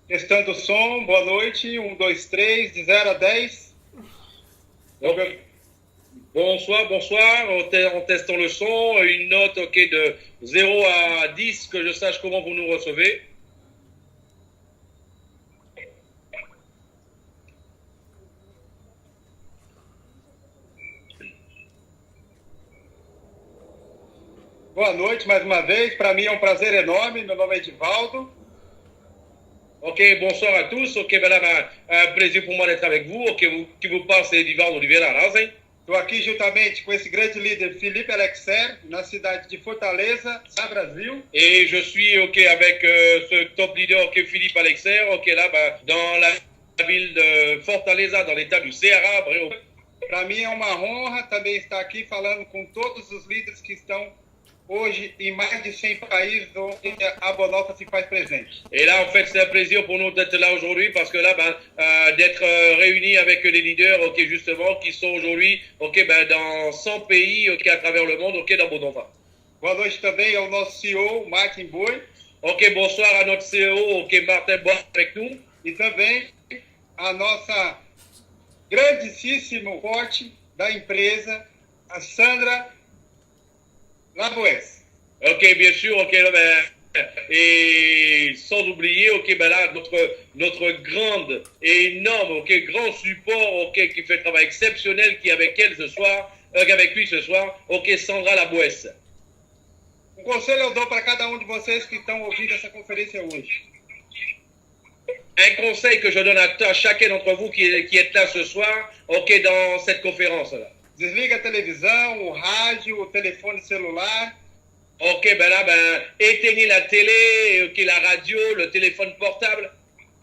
Testando o som, boa noite. 1, 2, 3, de 0 a 10. Donc, bonsoir, bonsoir. En testant le son, une note de 0 à 10, que je sache comment vous nous recevez. Boa noite mais uma vez. Para mim é um prazer enorme. Meu nome é Edivaldo. Ok, bonsoir à tous. Ok, ben là, un plaisir pour moi d'être avec vous. Ok, qui vous parle, c'est Edivaldo Oliveira Arauzen. Estou aqui juntamente com esse grande líder, Felipe Alexer, na cidade de Fortaleza, Brasil. Et je suis ok avec ce top leader, ok, Philippe Alexer, ok, là, dans la ville de Fortaleza, dans l'état du Ceará. Para mim é uma honra também estar aqui falando com todos os líderes que estão hoje em mais de 100 países onde a Bonota se faz presente. Et là, en fait, c'est un plaisir pour nous d'être là aujourd'hui parce que là, d'être réunis avec les leaders, ok, justement, qui sont aujourd'hui, ok, dans 100 pays, ok, à travers le monde, ok, dans Bonova. Boa noite também ao nosso CEO, Martin Boi. Ok, bonsoir à notre CEO, ok, Martin Boi avec nous. E também a nossa grandíssimo forte da empresa, a Sandra Laboes. Ok, bien sûr, ok, là, et sans oublier, ok, là, notre grande et énorme, ok, grand support, ok, qui fait un travail exceptionnel, qui est avec elle ce soir, avec lui ce soir, ok, Sandra Laboes. Um conselho eu dou para cada de vocês que estão ouvindo essa conferência hoje. Un conseil que je donne à chacun d'entre vous qui êtes là ce soir, ok, dans cette conférence-là. Desliga a televisão, o rádio, o telefone celular. Ok, là, éteignez la télé, ok, la radio, le téléphone portable.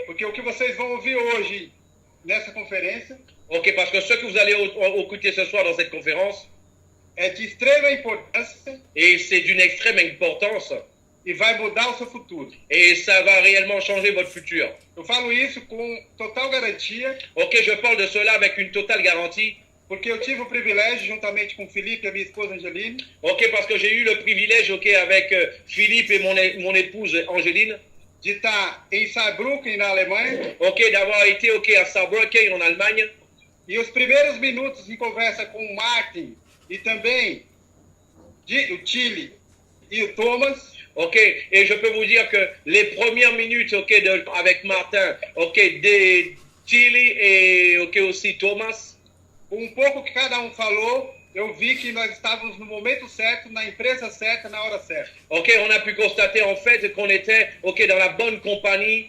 Porque o que vocês vão ouvir hoje nessa conferência, ok, parce que ce que vous allez écouter ce soir dans cette conférence é de extrema importância et c'est d'une extrême importance e vai mudar o seu futuro. et ça va réellement changer votre futur. Eu falo isso com total garantia. Ok, je parle de cela avec une totale garantie. Porque eu tive o privilégio, juntamente com o Felipe e a minha esposa Angeline, ok, parce que j'ai eu le privilège, ok, avec Philippe et mon épouse Angéline, de estar em Saarbrücken, na Alemanha, ok, d'avoir été, ok, à Saarbrücken, en Allemagne. E os primeiros minutos de conversa com o Martin e também o Chile e o Thomas, ok, et je peux vous dire que les premières minutes, ok, avec Martin, ok, de Chile et ok, aussi Thomas, um pouco que cada falou, eu vi que nós estávamos no momento certo, na empresa certa, na hora certa. Ok, on a pu constater en fait qu'on était, ok, dans la bonne compagnie,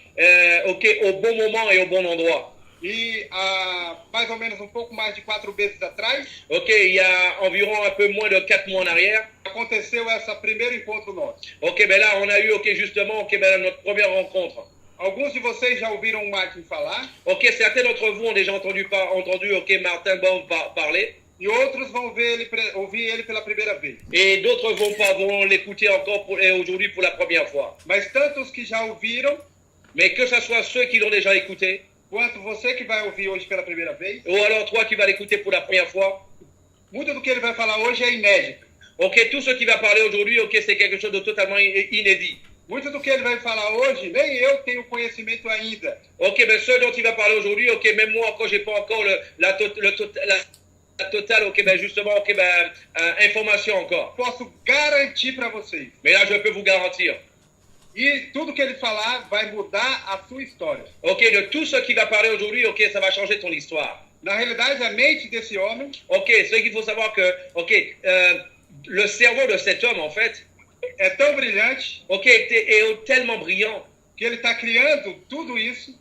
ok, au bon moment et au bon endroit. E há mais ou menos um pouco mais de 4 meses atrás, ok, il y a environ un peu moins de 4 mois en arrière, aconteceu esse primeiro encontro nosso. Ok, là, on a eu, ok, justement, ok, notre première rencontre. Alguns de vocês já ouviram o Martin falar. Ok, certains d'entre vous ont déjà entendu, ok, Martin Baum parler. E outros vão ouvir ele pela primeira vez. Et d'autres vont l'écouter encore aujourd'hui pour la première fois. Mas tantos que já ouviram, mais que ce soit ceux qui l'ont déjà écouté, quanto você que vai ouvir hoje pela primeira vez, ou alors toi qui vas l'écouter pour la première fois, muito do que ele vai falar hoje é inédito. Ok, tout ce qu'il va parler aujourd'hui, ok, c'est quelque chose de totalement inédit. Muito do que ele vai falar hoje, nem eu tenho conhecimento ainda. Ok, ce dont il va parler aujourd'hui, ok, même moi encore, j'ai pas encore la totale, ok, justement, ok, information encore. Posso garantir para vocês. Mais là, je peux vous garantir. E tudo que ele falar vai mudar a sua história. Ok, de tout ce qu'il va parler aujourd'hui, ok, ça va changer ton histoire. Na realidade, a mente desse homem, ok, ce qu'il faut savoir que, ok, le cerveau de cet homme, en fait, é tão brilhante, ok, est tellement brillant, que ele está criando tudo isso,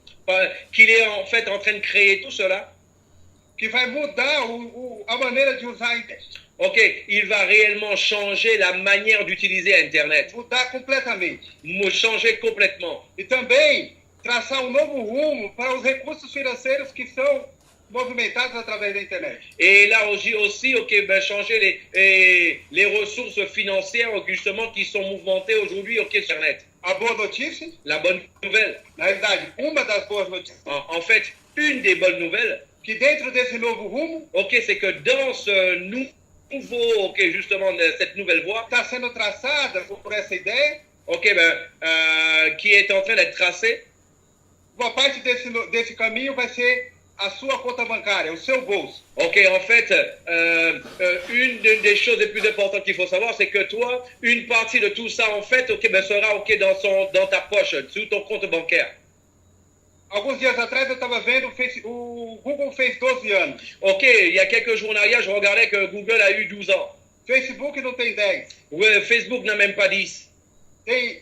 qu'il est en fait en train de créer tout cela, que vai mudar a maneira de usar a internet. Ok, il va réellement changer la manière d'utiliser Internet. Mudar completamente. Changer complètement. E também traçar novo rumo para os recursos financeiros que são movimentados através da internet. Et là aussi ok, changer les ressources financières justement qui sont mouvementées aujourd'hui au Internet. A boa notícia? La bonne nouvelle. Na realidade, uma das boas notícias. En fait, une des bonnes nouvelles. Que dentro desse novo rumo, ok, c'est que dans ce nouveau, ok, justement cette nouvelle voie, está sendo traçada por essa ideia. Ok, qui est en train d'être tracée. Uma parte desse caminho vai ser a sua conta bancária, o seu bolso. Ok, en fait, une des choses les plus importantes qu'il faut savoir, c'est que toi, une partie de tout ça, en fait, ok, ben, sera ok dans ta poche, sous ton compte bancaire. Alguns dias atrás eu estava vendo o Google fez 12 anos. Ok, il y a quelques jours en arrière, je regardais que Google a eu 12 ans. Facebook não tem 10. Ouais, Facebook n'a même pas 10.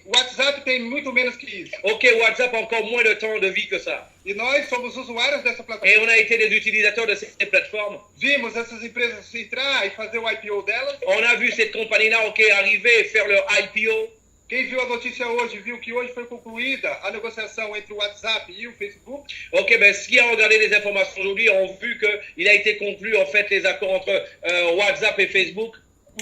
WhatsApp tem muito menos que isso. Ok, WhatsApp a encore moins de temps de vie que ça. E nós somos usuários dessa Et plataforma. on a été des utilisateurs de ces plateformes. Vimos essas empresas entrar e fazer o IPO delas. On a vu cette compagnie-là, ok, arriver et faire leur IPO. Quem viu a notícia hoje, viu que hoje foi concluída a negociação entre o WhatsApp e o Facebook. Ok, ben, qui a regardé les informations aujourd'hui ont vu qu'il a été conclu, en fait, les accords entre WhatsApp et Facebook.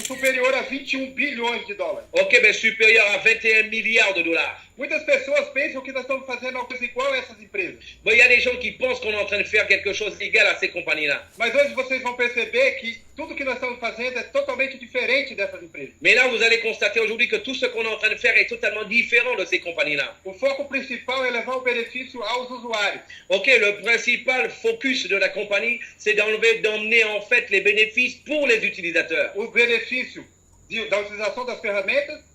Superior a 21 bilhões de dólares. Ok, ben, supérieur à 21 milliards de dollars. Muitas pessoas pensam que nós estamos fazendo uma coisa igual a essas empresas. Bon, il y a des gens qui pensent qu'on est en train de faire quelque chose d'égal à ces compagnies-là. Mas hoje vocês vão perceber que tudo que nós estamos fazendo é totalmente diferente dessas empresas. Mais là, vous allez constater aujourd'hui que tout ce qu'on est en train de faire est totalement différent de ces compagnies-là. O foco principal é levar o benefício aos usuários. Ok, le principal focus de la compagnie, c'est d'emmener en fait les bénéfices pour les utilisateurs. O benefício da utilização das ferramentas.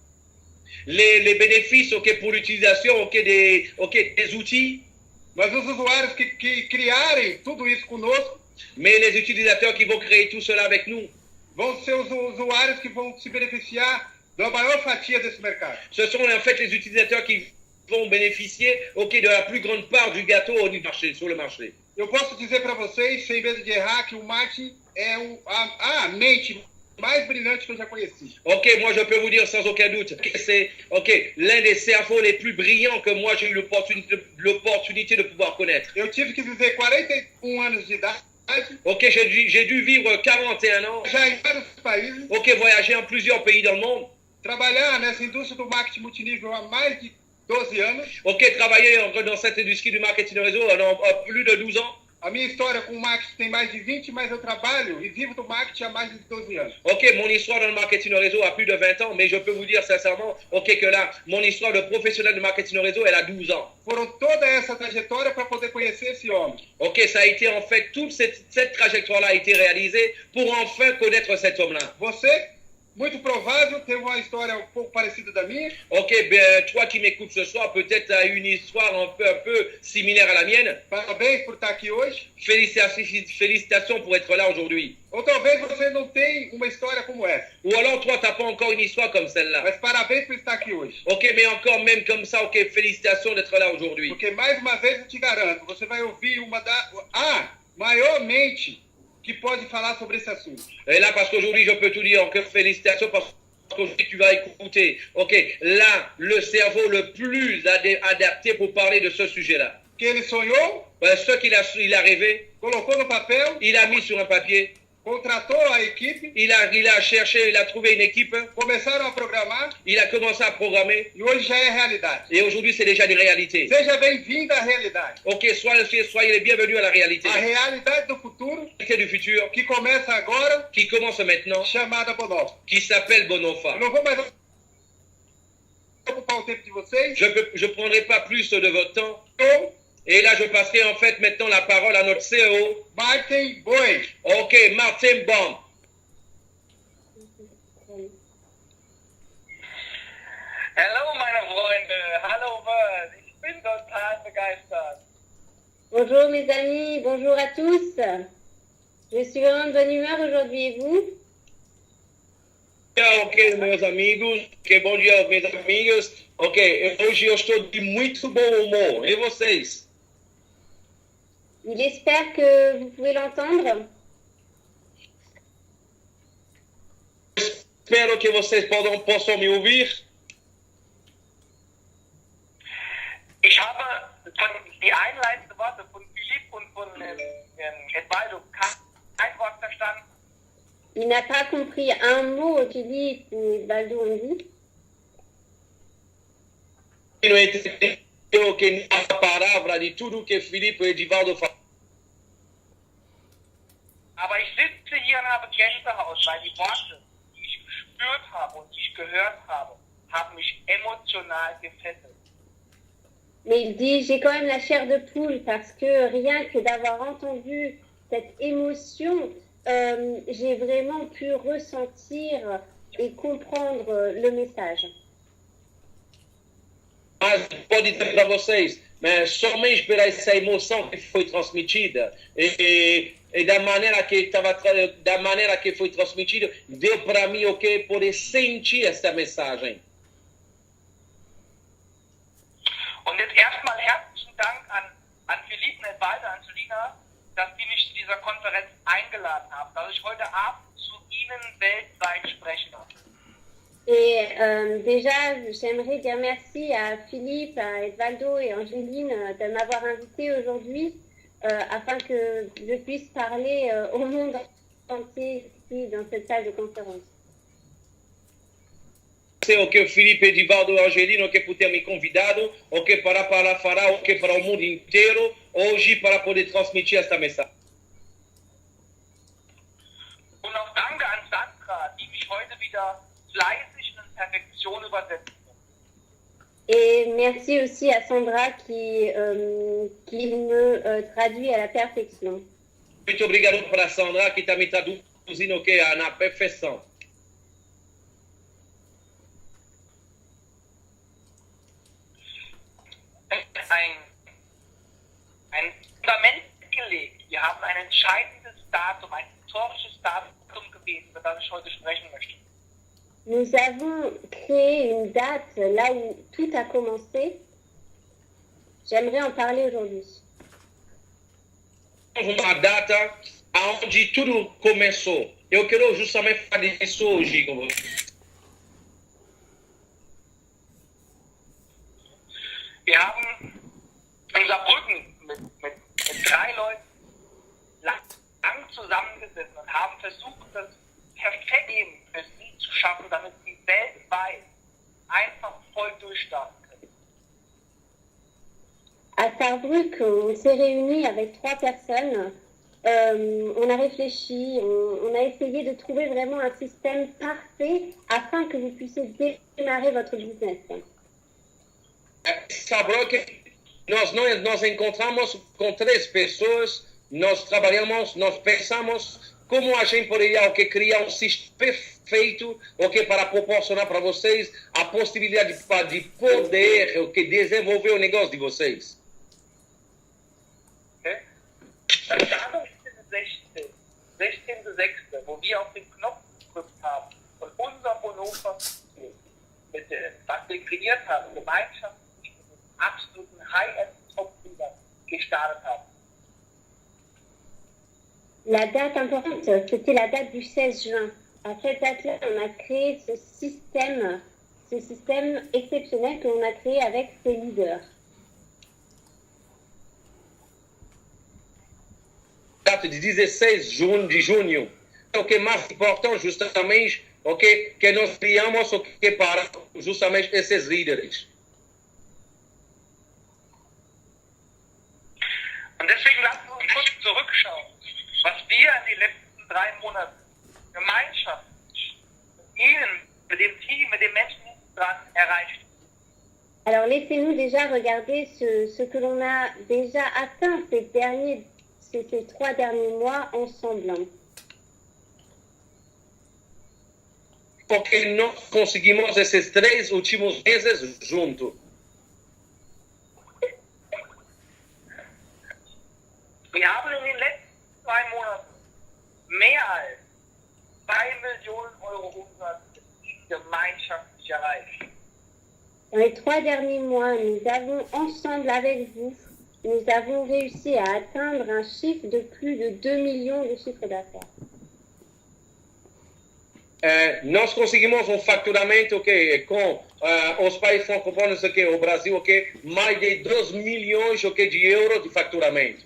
Les bénéfices, ok, pour l'utilisation, ok, des outils. Mas os usuários que criarem tudo isso conosco, mais les utilisateurs qui vont créer tout cela avec nous, vão ser os usuários que vão se beneficiar da maior fatia desse mercado. Ce sont en fait les utilisateurs qui vont bénéficier, ok, de la plus grande part du gâteau sur le marché. Eu posso dizer para vocês, sem medo de errar, que o marketing é a mente mais brilhante que eu já conheci. Ok, moi je peux vous dire sans aucun doute que c'est l'un des cerveaux les plus brillants que moi j'ai eu l'opportunité de pouvoir connaître. Eu tive que viver 41 anos de idade. Ok, j'ai dû vivre 41 ans. Já em vários países. Ok, voyager en plusieurs pays dans le monde. Trabalhar nessa indústria do marketing multinível há mais de 12 anos. Ok, travailler dans cette industrie du marketing réseau pendant plus de 12 ans. A minha história com o marketing tem mais de 20, mas eu trabalho e vivo do marketing há mais de 12 anos. Ok, mon histoire dans le marketing réseau a plus de 20 ans, mais je peux vous dire sincèrement, ok, que là, mon histoire de professionnel de marketing réseau, elle a 12 ans. Foram toda essa trajetória para poder conhecer esse homem. Ok, ça a été en fait, toute cette trajectoire-là a été réalisée pour enfin connaître cet homme-là. Você, muito provável, tem uma história um pouco parecida da minha. Ok, ben, toi qui m'écoutes ce soir, peut-être as une histoire un peu similaire à la mienne. Parabéns por estar aqui hoje. Félicitations pour être là aujourd'hui. Ou talvez você não tenha uma história como essa. Ou alors toi, t'as pas encore une histoire comme celle-là. Mas parabéns por estar aqui hoje. Ok, mais encore même comme ça, ok, félicitations d'être là aujourd'hui. Porque mais uma vez eu te garanto, você vai ouvir maior mente que pode falar sobre esse assunto. Et là, parce qu'aujourd'hui, je peux tout dire, que félicitations, parce qu'aujourd'hui, tu vas écouter, ok, là, le cerveau le plus adapté pour parler de ce sujet-là. Que ele sonhou, ce qu'il a rêvé, colocou no papel, il a mis sur un papier, contratou a equipe, il a cherché, il a trouvé une équipe, começaram a programar, il a commencé à programmer, e hoje já é realidade. et aujourd'hui, c'est déjà des réalités. Seja bem-vindo à realidade. Ok, soyez les bienvenus à la réalité. A realidade do futuro, Du futur, que começa agora, qui commence maintenant, chamada Bonofa. qui s'appelle Bonofa. Eu não vou mais ocupar o tempo de vocês. Je ne prendrai pas plus de votre temps. Então, Et là, je passerai en fait maintenant la parole à notre CEO. Martin Boi. Ok, Martin Baum. Hallo meine Freunde, hallo World, ich bin total begeistert. Bonjour mes amis, bonjour à tous. Je suis vraiment de bonne humeur aujourd'hui et vous? Ok, meus amigos. Ok, bom dia, meus amigos. Ok, hoje eu estou de muito bom humor. E vocês? Il espère que vous pouvez l'entendre. Espero que vocês possam me ouvir. Ich habe die einleitenden Worte von Philipp und von Edvaldo kein Wort verstanden. Il n'a pas compris un mot que Philippe et Baldo ont dit. Não entendeu que a palavra de tudo que Filipe e Edivaldo falaram. Aber ich sitze hier und habe Gänsehaut, weil die Worte, die ich gespürt habe und die ich gehört habe, haben mich emotional gefesselt. Mais il dit, j'ai quand même la chair de poule parce que rien que d'avoir entendu cette émotion, j'ai vraiment pu ressentir et comprendre le message. Mas pode dizer para vocês, mas somente por essa emoção que foi transmitida e da maneira que foi transmitida, deu para mim o que poder sentir essa mensagem. Und jetzt erstmal herzlichen Dank an Philippe, Edvaldo, an Selina, dass die mich zu dieser Konferenz eingeladen haben, dass ich heute Abend zu Ihnen weltweit sprechen darf. Et déjà, j'aimerais dire merci à Philippe, à Edvaldo et Angéline de m'avoir invité aujourd'hui afin que je puisse parler au monde entier ici dans cette salle de conférence. O que o Felipe, Edivaldo e Angelino que por ter me convidado, o que para falar o que para o mundo inteiro hoje para poder transmitir esta mensagem. Und auch danke an Sandra, die mich heute wieder fleißig in Perfektion übersetzt. Et merci aussi à Sandra qui me traduit à la perfection. Muito obrigado para Sandra que está me traduzindo o que na perfeição. Ein Fundament gelegt. Wir haben ein entscheidendes Datum, ein historisches Datum gewählt, über das ich heute sprechen möchte. Nous avons créé une date là où tout a commencé. J'aimerais en parler aujourd'hui. Uma data onde tudo começou. Eu quero justamente falar disso hoje com vocês. Wir haben in Saarbrücken mit 3 Leuten lang zusammengesessen und haben versucht, das perfekte Leben für sie zu schaffen, damit sie weltweit einfach voll durchstarten können. À Sarrebruck, on s'est réunis avec 3 personnes. On a réfléchi, on a essayé de trouver vraiment un système parfait afin que vous puissiez démarrer votre business. Sabe que nós encontramos com 3 pessoas, nós trabalhamos, nós pensamos como a gente poderia criar um sistema perfeito para proporcionar para vocês a possibilidade de poder desenvolver o negócio de vocês. Okay? Das Datum ist der 16.06., wo wir auf den Knopf gedrückt haben und unser Bonhoeffer was wir kreiert haben, Gemeinschaft absoluten High-End-Top-Leader gestartet haben. La date importante, c'était la date du 16 juin. À cette date-là, on a créé ce système exceptionnel que l'on a créé avec ces leaders. Date de 16 de junho. O que é mais importante justamente que nós criamos para justamente esses líderes. Und deswegen lassen wir uns kurz zurückschauen, was wir in den letzten 3 Monaten Gemeinschaft mit Ihnen, mit dem Team, mit den Menschen dran erreicht. Alors laissez-nous déjà regarder ce que l'on a déjà atteint ces 3 derniers mois ensemble. Porque nós conseguimos esses 3 últimos meses juntos. Wir haben in den letzten 2 Monaten mehr als 2 Millionen Euro Umsatz gemeinschaftlich erreicht. Dans les 3 derniers mois, nous avons ensemble avec vous, nous avons réussi à atteindre un chiffre de plus de 2 millions de chiffres d'affaires. Nós conseguimos faturamento com os países francófonos o Brasil mais de 2 milhões de euros de faturamento.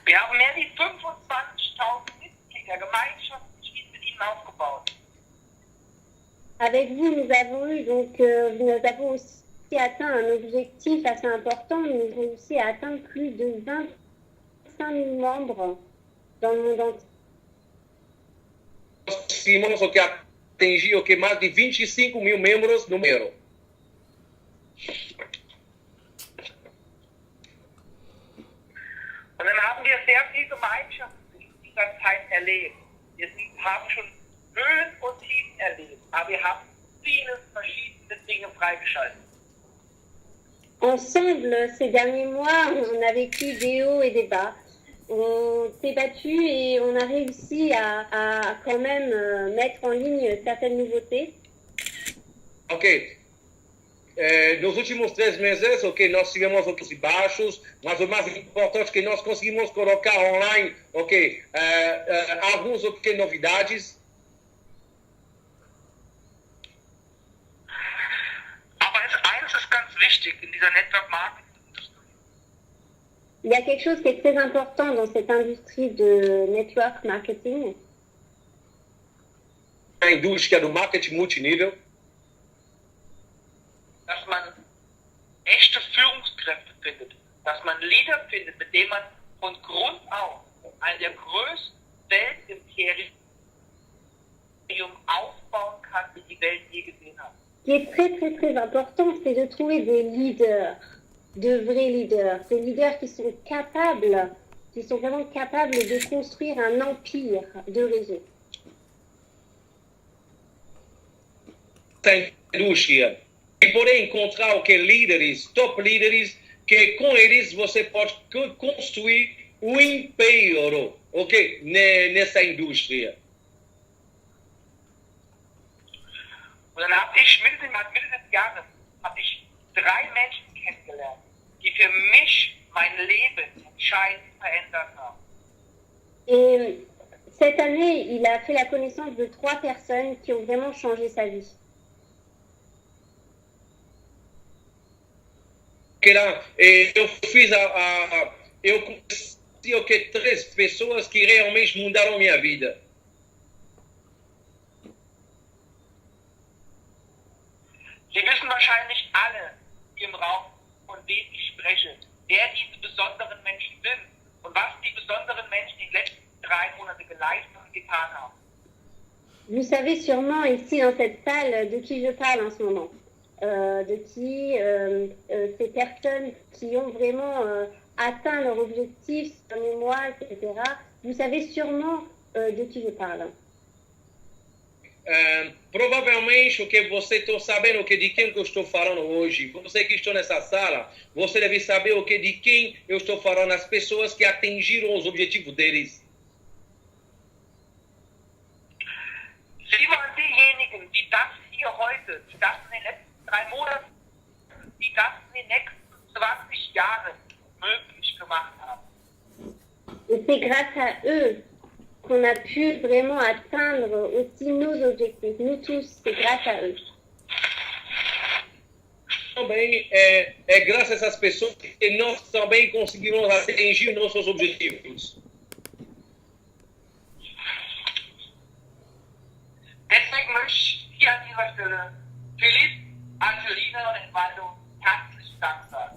Wir haben mehr als 25.000 Mitglieder gemeinschaftlich mit Ihnen aufgebaut. Avec vous, nous avons aussi atteint un objectif assez important. Nous avons réussi à atteindre plus de 25 000 membres dans le monde entier. Conseguimos atingir mais de 25 mil membros no número. Und dann haben wir sehr viel Gemeinschaft in dieser Zeit erlebt. Haben schon Höhen und Tiefen erlebt, aber wir haben viele verschiedene Dinge freigeschaltet. Ensemble, ces derniers mois, on a vécu des hauts et des bas. On s'est battu et on a réussi à quand même mettre en ligne certaines nouveautés. Ok. Nos últimos 3 meses, ok, nós tivemos altos e baixos, mas o mais importante é que nós conseguimos colocar online, ok, algumas ok, novidades. Aber eins ist ganz wichtig in dieser Network Marketing. Il y a quelque chose qui est très important dans cette industrie de network marketing. A indústria do marketing multinível. Dass man echte Führungskräfte findet, dass man Leader findet, mit denen man von Grund auf ein der größten Weltimperien aufbauen kann, die die Welt je gesehen hat. Ce qui est très très très important, c'est de trouver des leaders, de vrais leaders, des leaders qui sont vraiment capables de construire un empire de réseau. Essa indústria. E poder encontrar líderes, top líderes, que com eles você pode construir um império, ok, nessa indústria. Und dann habe ich Mitte des Jahres habe ich 3 Menschen kennengelernt, die für mich mein Leben entscheidend verändert haben. Et cette année, il a fait la connaissance de 3 personnes qui ont vraiment changé sa vie. Eu fiz eu conheci 3 pessoas que realmente mudaram minha vida. Sie wissen wahrscheinlich alle hier im Raum, von wem ich spreche, wer diese besonderen Menschen sind und was die besonderen Menschen die letzten 3 Monate geleistet und getan haben. Vous savez sûrement ici dans cette salle de qui je parle en ce moment. Ces personnes qui ont vraiment atteint leur objectif, leur mémoire, etc. Vous savez sûrement de qui je parle. Provavelmente o que você está sabendo o que de quem eu estou falando hoje. Você que está nessa sala, você deve saber o que de quem eu estou falando, as pessoas que atingiram os objetivos deles. Sie waren diejenigen, die das hier heute, die das in den letzten 3 Monaten, die das in den nächsten 20 Jahren möglich gemacht haben. Et c'est grâce à eux qu'on a pu vraiment atteindre aussi nos objectifs. Nous tous, c'est grâce à eux. Também é graças a essas pessoas que nós também conseguimos atingir nossos objetivos. Deswegen möchte ich hier an dieser Stelle Philipp, Angelina und Edvaldo herzlichen Dank sagen.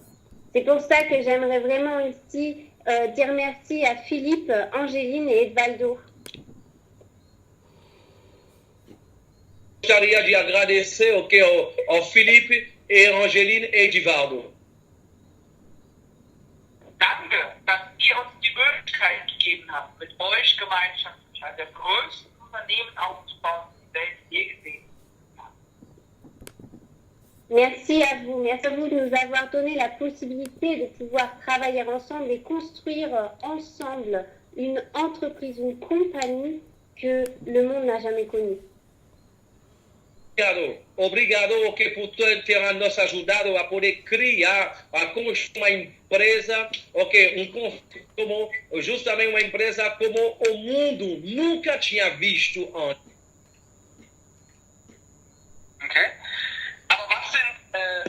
C'est pour ça que j'aimerais vraiment ici dire merci à Philippe, Angéline et Edvaldo. Gostaria de agradecer ao Felipe e Angeline e Edivaldo. Danke, dass ihr uns die Möglichkeit gegeben habt, mit euch gemeinschaftlich ein der größten Unternehmen aufzubauen, die die Welt je gesehen hat. Merci à vous de nous avoir donné la possibilité de pouvoir travailler ensemble et construire ensemble une entreprise, une compagnie que le monde n'a jamais connue. Obrigado por ter nos ajudado a poder criar, a construir uma empresa, justamente uma empresa como o mundo nunca tinha visto antes. Okay. Aber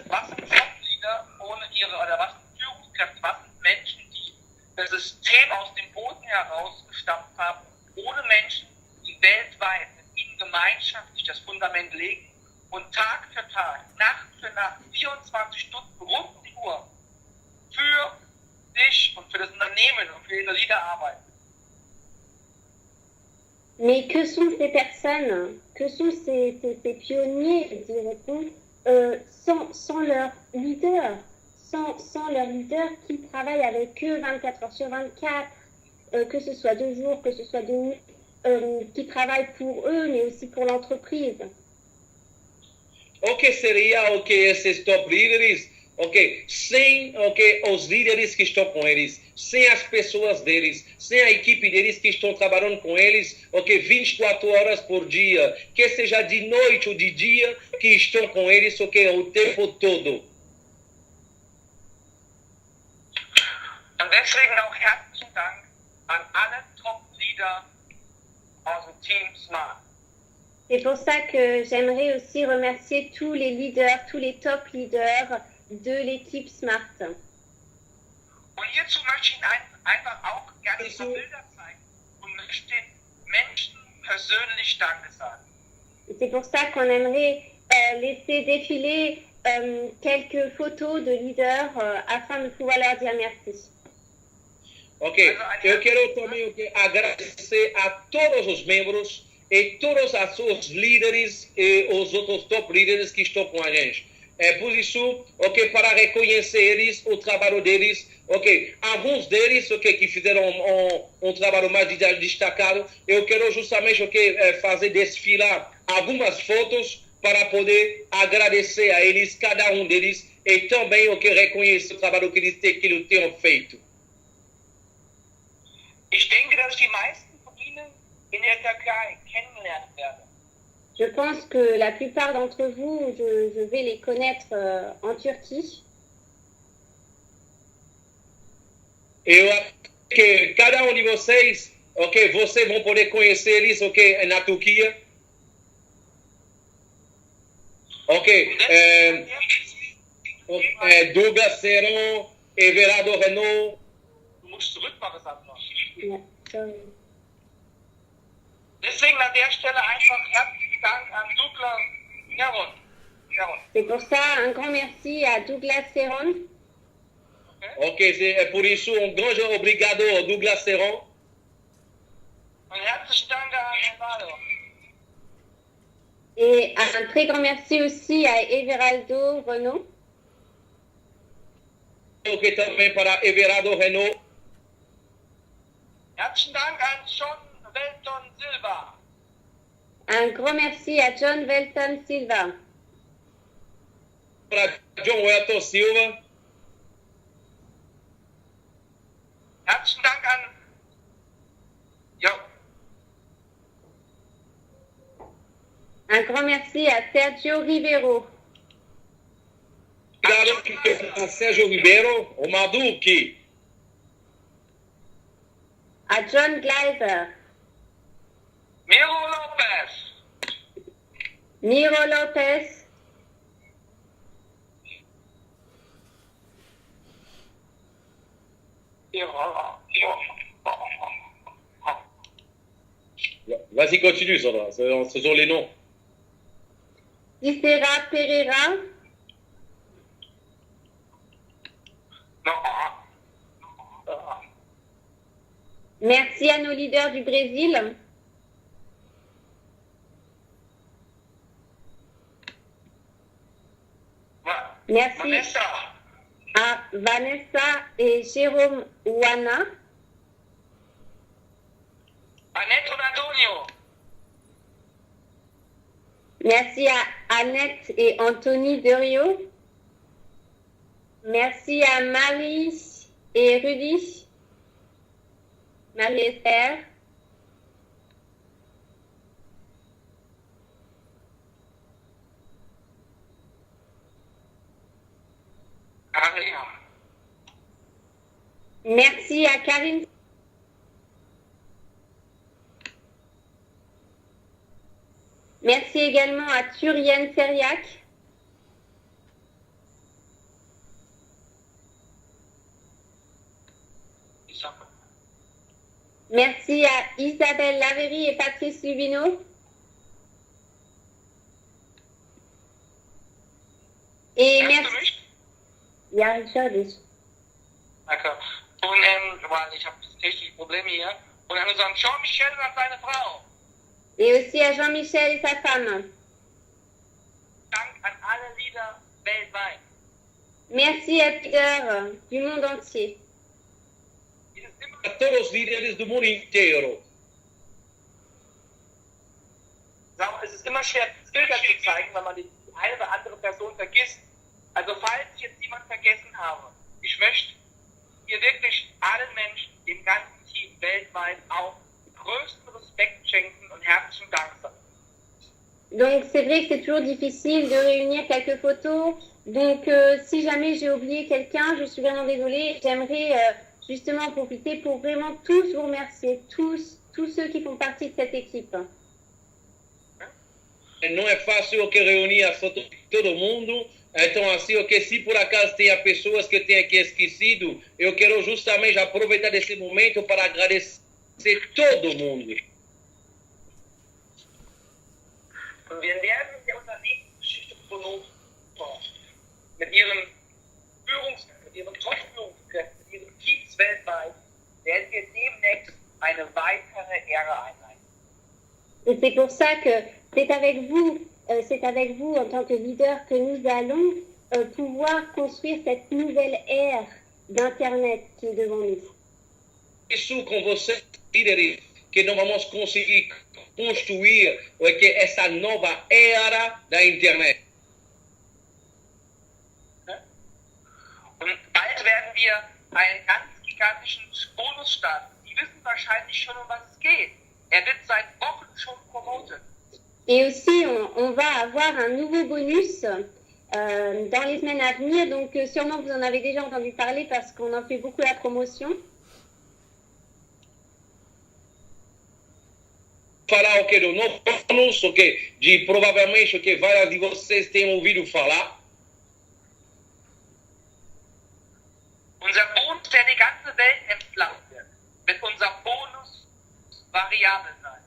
was sind Top-Leader ohne ihre, oder was sind Führungskräfte, was sind Menschen, die das System aus dem Boden heraus gestampft haben, ohne Menschen, die weltweit mit ihnen gemeinschaftlich das Fundament legen und Tag für Tag, Nacht für Nacht, 24 Stunden rund um die Uhr für dich und für das Unternehmen und für ihre Leader arbeiten. Mais que sont ces personnes, que sont ces pionniers, dirait-on, sans leur leader, sans leur leader qui travaille avec eux 24 heures sur 24, que ce soit de jour, que ce soit de nuit, qui travaillent pour eux, mais aussi pour l'entreprise. O que seria esses top líderes? Sem os líderes que estão com eles, sem as pessoas deles, sem a equipe deles que estão trabalhando com eles, 24 horas por dia, que seja de noite ou de dia, que estão com eles, o tempo todo. Und deswegen auch herzlichen Dank an alle Top-Leader aus dem Team Smart. C'est pour ça que j'aimerais aussi remercier tous les leaders, tous les top leaders de l'équipe Smart. Und hierzu möchte ich Ihnen einfach auch gerne ein paar Bilder zeigen und möchte den Menschen persönlich Danke sagen. C'est pour ça qu'on aimerait laisser défiler quelques photos de leaders afin de pouvoir leur dire merci. Eu quero também agradecer a todos os membros e todos os líderes e os outros top líderes que estão com a gente. É por isso, para reconhecer eles, o trabalho deles, alguns deles, que fizeram um trabalho mais destacado, eu quero justamente, fazer desfilar algumas fotos para poder agradecer a eles, cada um deles, e também, reconhecer o trabalho que eles tenham feito. Ich denke, dass die meisten von Ihnen in der Türkei kennenlernen werden. Je pense que la plupart d'entre vous, je vais les connaître en Turquie. Eu acho que cada um de vocês, vocês vão poder conhecer eles, na Turquia. Douglas Serron, Everardo Renault. Du musst zurückmachen, Sandra. Ja, sorry. Deswegen an der Stelle einfach herzlichen Dank an Douglas Serron. C'est pour ça un grand merci à Douglas Serron. É por isso grande obrigado ao Douglas Serron. Und herzlichen Dank an Everardo. Et un très grand merci aussi à Everaldo Renault. Também para Everardo Renault. Herzlichen Dank an John Welton Silva. Un grand merci à John Welton Silva. Para John Welton Silva. Herzlichen Dank an Un grand merci à Sergio Ribeiro. Obrigado a Sérgio Ribeiro, o Maduque. À John Gleiser. Miro Lopez. Miro Lopez. Vas-y, continue, Sandra. Ce sont les noms. Isera Pereira. Merci à nos leaders du Brésil. Merci Vanessa. à Vanessa et Jérôme Ouana. Annette und Antonio. Merci à Annette et Anthony Derio. Merci à Marie et Rudy. Marie-Esther. Aria. Merci à Karine. Merci également à Turienne Seriac. Merci à Isabelle Laverie et Patrice Lubino. Et Hörst du merci. mich? Ja, ich höre dich. Danke. Und weil ich habe technische Probleme hier. Und dann sagen Jean-Michel und seine Frau. Et aussi à Jean-Michel et sa femme. Dank an alle Lieder weltweit. Merci à Peter du monde entier. A todos os líderes do mundo inteiro. Es ist immer schwer, Bilder zu zeigen, wenn man die eine oder andere Person vergisst. Also falls ich jetzt jemand vergessen habe, ich möchte hier wirklich allen Menschen, dem ganzen Team weltweit auch größten Respekt schenken und herzlichen Dank sagen. Donc c'est vrai que c'est toujours difficile de réunir quelques photos. Donc si jamais j'ai oublié quelqu'un, je suis vraiment désolée. J'aimerais justement profiter pour vraiment tous vous remercier, tous ceux qui font partie de cette équipe. Não é fácil reunir as fotos de todo mundo. Então, assim, se por acaso tem pessoas que eu tenho aqui esquecido, eu quero justamente aproveitar esse momento para agradecer todo mundo. Und wir werden der Unternehmensgeschichte von Nova mit ihren mit ihren Top-Führungskräften, mit ihren Teams weltweit, werden wir demnächst eine weitere Ära einleiten. Et c'est pour ça que c'est avec vous en tant que leader que nous allons pouvoir construire cette nouvelle ère d'Internet qui est devant nous. Isso com vocês, líderes, que nós vamos conseguir construir essa nova era da internet. Und bald werden wir einen ganz gigantischen Bonus starten. Die wissen wahrscheinlich schon, um was es geht. Er wird seit Wochen schon promotet. Et aussi, on va avoir un nouveau bonus dans les semaines à venir. Donc, sûrement, vous en avez déjà entendu parler parce qu'on en fait beaucoup la promotion. Falar do novo bônus, de provavelmente várias de vocês têm ouvido falar. Unser Bonus, der die ganze Welt entflammen wird unser Bonus variabel sein.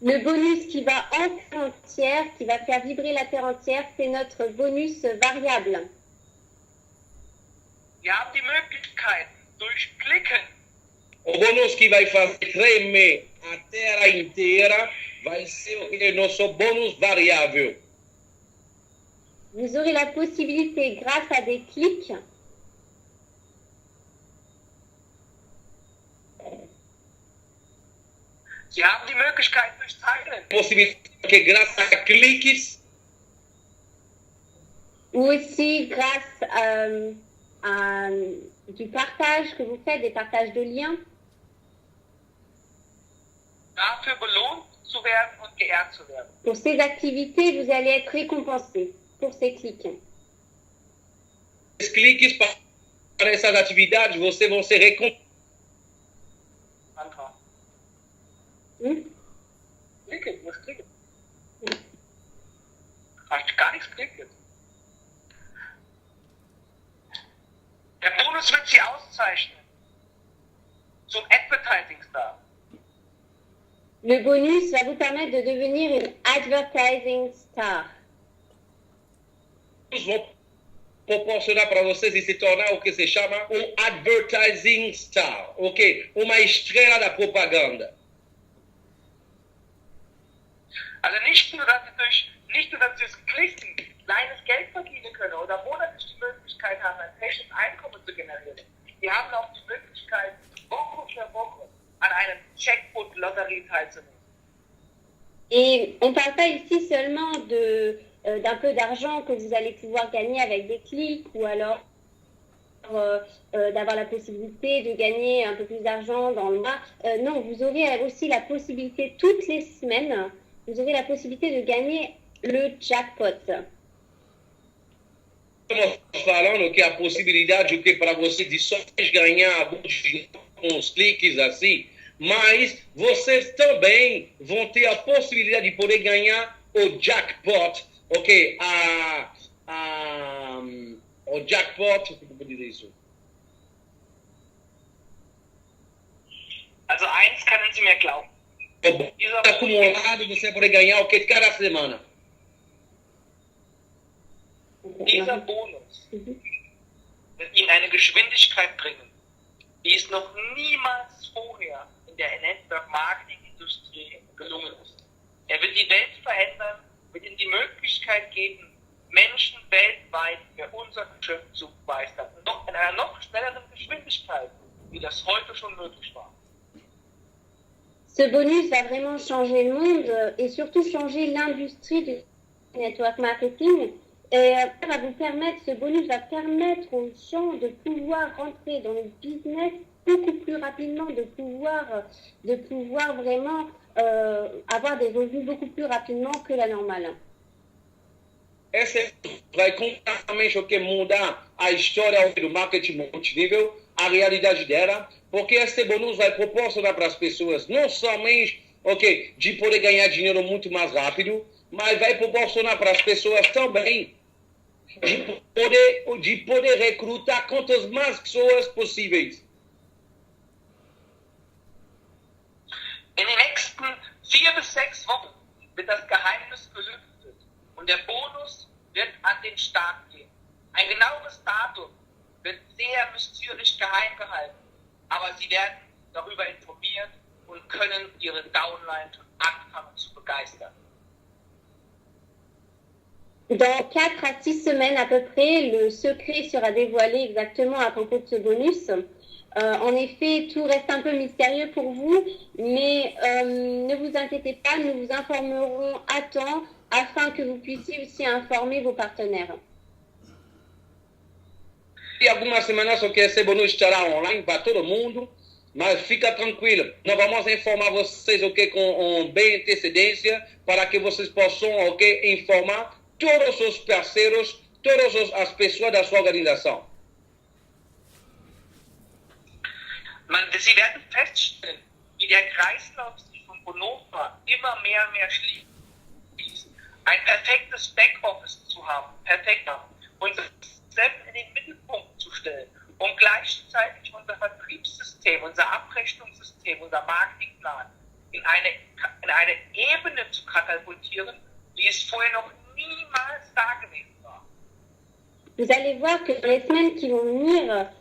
Le bonus qui va en terre entière, qui va faire vibrer la terre entière, c'est notre bonus variable. Wir haben die Möglichkeit, durch Klicken O bônus que vai fazer tremer a terra inteira vai ser o nosso bônus variável. Vous aurez la possibilité, grâce à des clics, Sie haben die Möglichkeit, durch Teilen Possibilidade que graças a cliques ou aussi grâce à du partage que vous faites, des partages de liens, dafür belohnt zu werden und geehrt zu werden. pour ces activités, vous allez être récompensé pour ces clics. os cliques para essas atividades você vão ser recompensados. Antrag. Hm? Klicken, muss klicken. Hast gar nichts klicken. Der Bonus wird Sie auszeichnen zum Advertising Star. Le bonus va vous permettre de devenir une advertising star. Vão proporcionar para vocês e se tornar o que se chama advertising star, uma estrela da propaganda. Also nicht nur, dass Sie durchs Klicken kleines Geld verdienen können oder monatlich die Möglichkeit haben, ein festes Einkommen zu generieren. Sie haben auch die Möglichkeit, Woche für Woche an einem Jackpot-Lotterie teilzunehmen. Et on ne parle pas ici seulement d'un peu d'argent que vous allez pouvoir gagner avec des clics ou alors d'avoir la possibilité de gagner un peu plus d'argent dans le mois. Non, vous aurez aussi la possibilité toutes les semaines, vous aurez la possibilité de gagner le jackpot. Estamos falando que a possibilidade para você de só ganhar com os cliques assim, mas vocês também vão ter a possibilidade de poder ganhar o jackpot, o jackpot, como eu dizer isso? Also eins können Sie mir glauben. O acumulado você vai poder ganhar cada semana. Dieser Bonus wird Ihnen eine Geschwindigkeit bringen, die es noch niemals vorher in der Network-Marketing-Industrie gelungen ist. Er wird die Welt verändern, wird Ihnen die Möglichkeit geben, Menschen weltweit für unser Geschäft zu begeistern. In einer noch schnelleren Geschwindigkeit, wie das heute schon möglich war. Ce bonus va vraiment changer le monde et surtout changer l'industrie du network marketing. Et va vous permettre, ce bonus va permettre aux gens de pouvoir rentrer dans le business beaucoup plus rapidement, de pouvoir vraiment avoir des revenus beaucoup plus rapidement que la normale. Essa vai completamente mudar a história do marketing multinível, a realidade dela, porque esse bonus vai proporcionar para as pessoas não somente de poder ganhar dinheiro muito mais rápido, mas vai proporcionar para as pessoas também de poder recrutar quantas mais pessoas possíveis. In den nächsten 4 bis 6 Wochen wird das Geheimnis gelüftet und der Bonus wird an den Start gehen. Ein genaues Datum wird sehr mysteriös geheim gehalten, aber Sie werden darüber informiert und können Ihre Downline anfangen zu begeistern. Dans 4 à 6 semaines à peu près, le secret sera dévoilé exactement à propos de ce bonus. En effet, tout reste un peu mystérieux pour vous, mais ne vous inquiétez pas, nous vous informerons à temps afin que vous puissiez aussi informer vos partenaires. E algumas semanas esse bonus estará online para todo mundo, mas fica tranquilo, nós vamos informar vocês com bem antecedência para que vocês possam informar todos os parceiros, todas as pessoas da sua organização. Sie werden feststellen, wie der Kreislauf sich von Bonova immer mehr und mehr schließt. Ein perfektes Backoffice zu haben, perfekt und selbst in den Mittelpunkt zu stellen und gleichzeitig unser Vertriebssystem, unser Abrechnungssystem, unser Marketingplan in eine Ebene zu katapultieren, wie es vorher noch niemals da gewesen war. Vous allez voir que dans les semaines qui vont venir,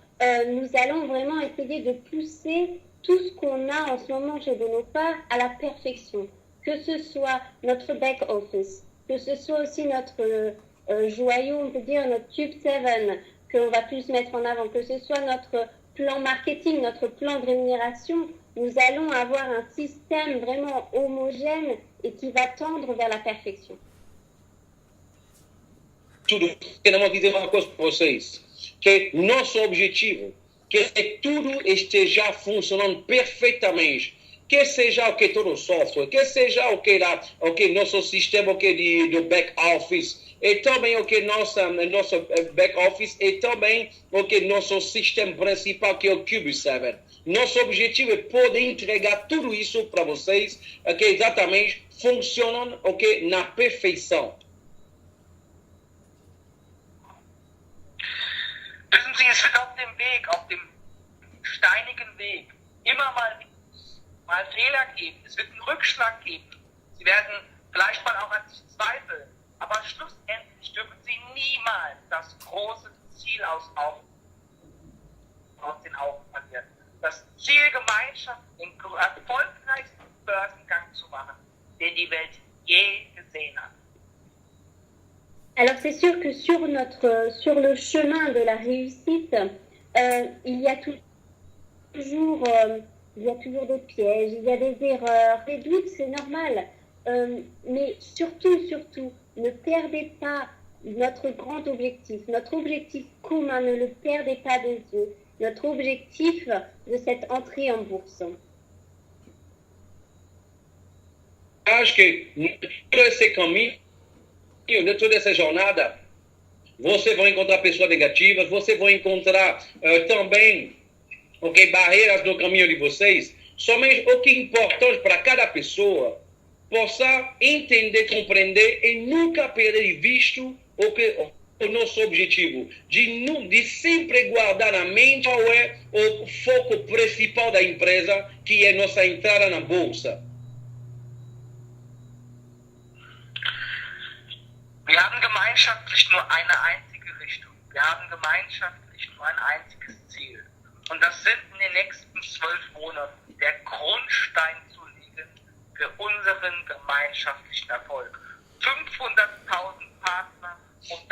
nous allons vraiment essayer de pousser tout ce qu'on a en ce moment chez Bonova à la perfection. Que ce soit notre back-office, que ce soit aussi notre joyau, on peut dire notre Cube 7, que l'on va plus mettre en avant, que ce soit notre plan marketing, notre plan de rémunération. Nous allons avoir un système vraiment homogène et qui va tendre vers la perfection. Tudo, queremos dizer uma coisa para vocês, que nosso objetivo, que tudo esteja funcionando perfeitamente, que seja todo o software, que seja nosso sistema do back office, e também nosso back office, e também nosso sistema principal, que é o Cube 7. Nosso objetivo é poder entregar tudo isso para vocês, que exatamente funcionam na perfeição. Wissen Sie, es wird auf dem Weg, auf dem steinigen Weg, immer mal Fehler geben. Es wird einen Rückschlag geben. Sie werden vielleicht mal auch an sich zweifeln. Aber schlussendlich dürfen Sie niemals das große Ziel aus den Augen verlieren. Das Ziel, Gemeinschaft den erfolgreichsten Börsengang zu machen, den die Welt je gesehen hat. Alors c'est sûr que sur le chemin de la réussite, il y a toujours des pièges, il y a des erreurs, des doutes, c'est normal. Mais surtout, ne perdez pas notre grand objectif, notre objectif commun, ne le perdez pas des yeux, notre objectif de cette entrée en bourse. Acho que todo esse caminho, de toda essa jornada, você vai encontrar pessoas negativas, você vai encontrar também barreiras no caminho de vocês. Somente o que é importante para cada pessoa possa entender, compreender e nunca perder de vista o nosso objetivo, de sempre guardar na mente qual é o foco principal da empresa, que é nossa entrada na bolsa. Wir haben gemeinschaftlich nur eine einzige Richtung. Wir haben gemeinschaftlich nur ein einziges Ziel. Und das sind in den nächsten 12 Monaten der Grundstein zu legen für unseren gemeinschaftlichen Erfolg. 500.000 Partner und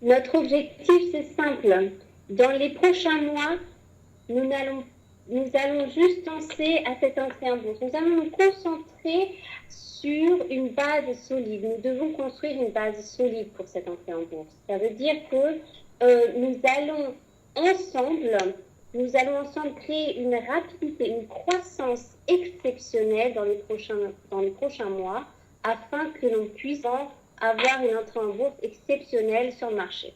Notre objectif, c'est simple. Dans les prochains mois, nous allons juste penser à cette entrée en bourse. Nous allons nous concentrer sur une base solide. Nous devons construire une base solide pour cette entrée en bourse. Ça veut dire que nous allons ensemble créer une rapidité, une croissance exceptionnelle dans les prochains mois afin que nous puissions avoir une entrée en bourse exceptionnelle sur le marché.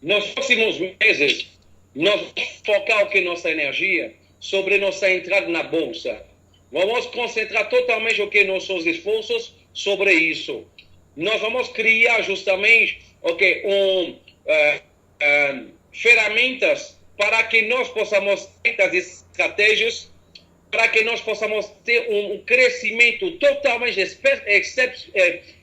Nos próximos meses, nós vamos focar nossa energia sobre nossa entrada na bolsa. Vamos concentrar totalmente nossos esforços sobre isso. Nós vamos criar justamente ferramentas para que nós possamos ter as estratégias, para que nós possamos ter crescimento totalmente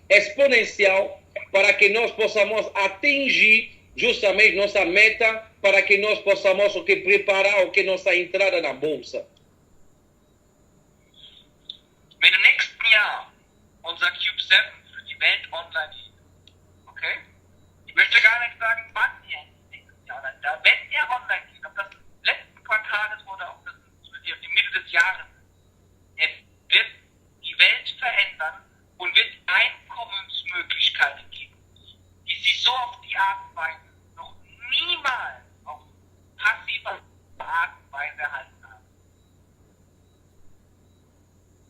exponencial, para que nós possamos atingir justamente nossa meta, para que nós possamos preparar nossa entrada na bolsa. Wenn im nächsten Jahr unser Cube 7 für die Welt online ist, okay? Ich möchte gar nicht sagen, wann ihr nächstes Jahr online da. Wenn er online geht, ob das im letzten Quartal ist oder ob das die Mitte des Jahres ist, er wird die Welt verändern und wird Einkommensmöglichkeiten geben, die sie so auf die Art und Weise noch niemals auf passive Art und Weise erhalten haben.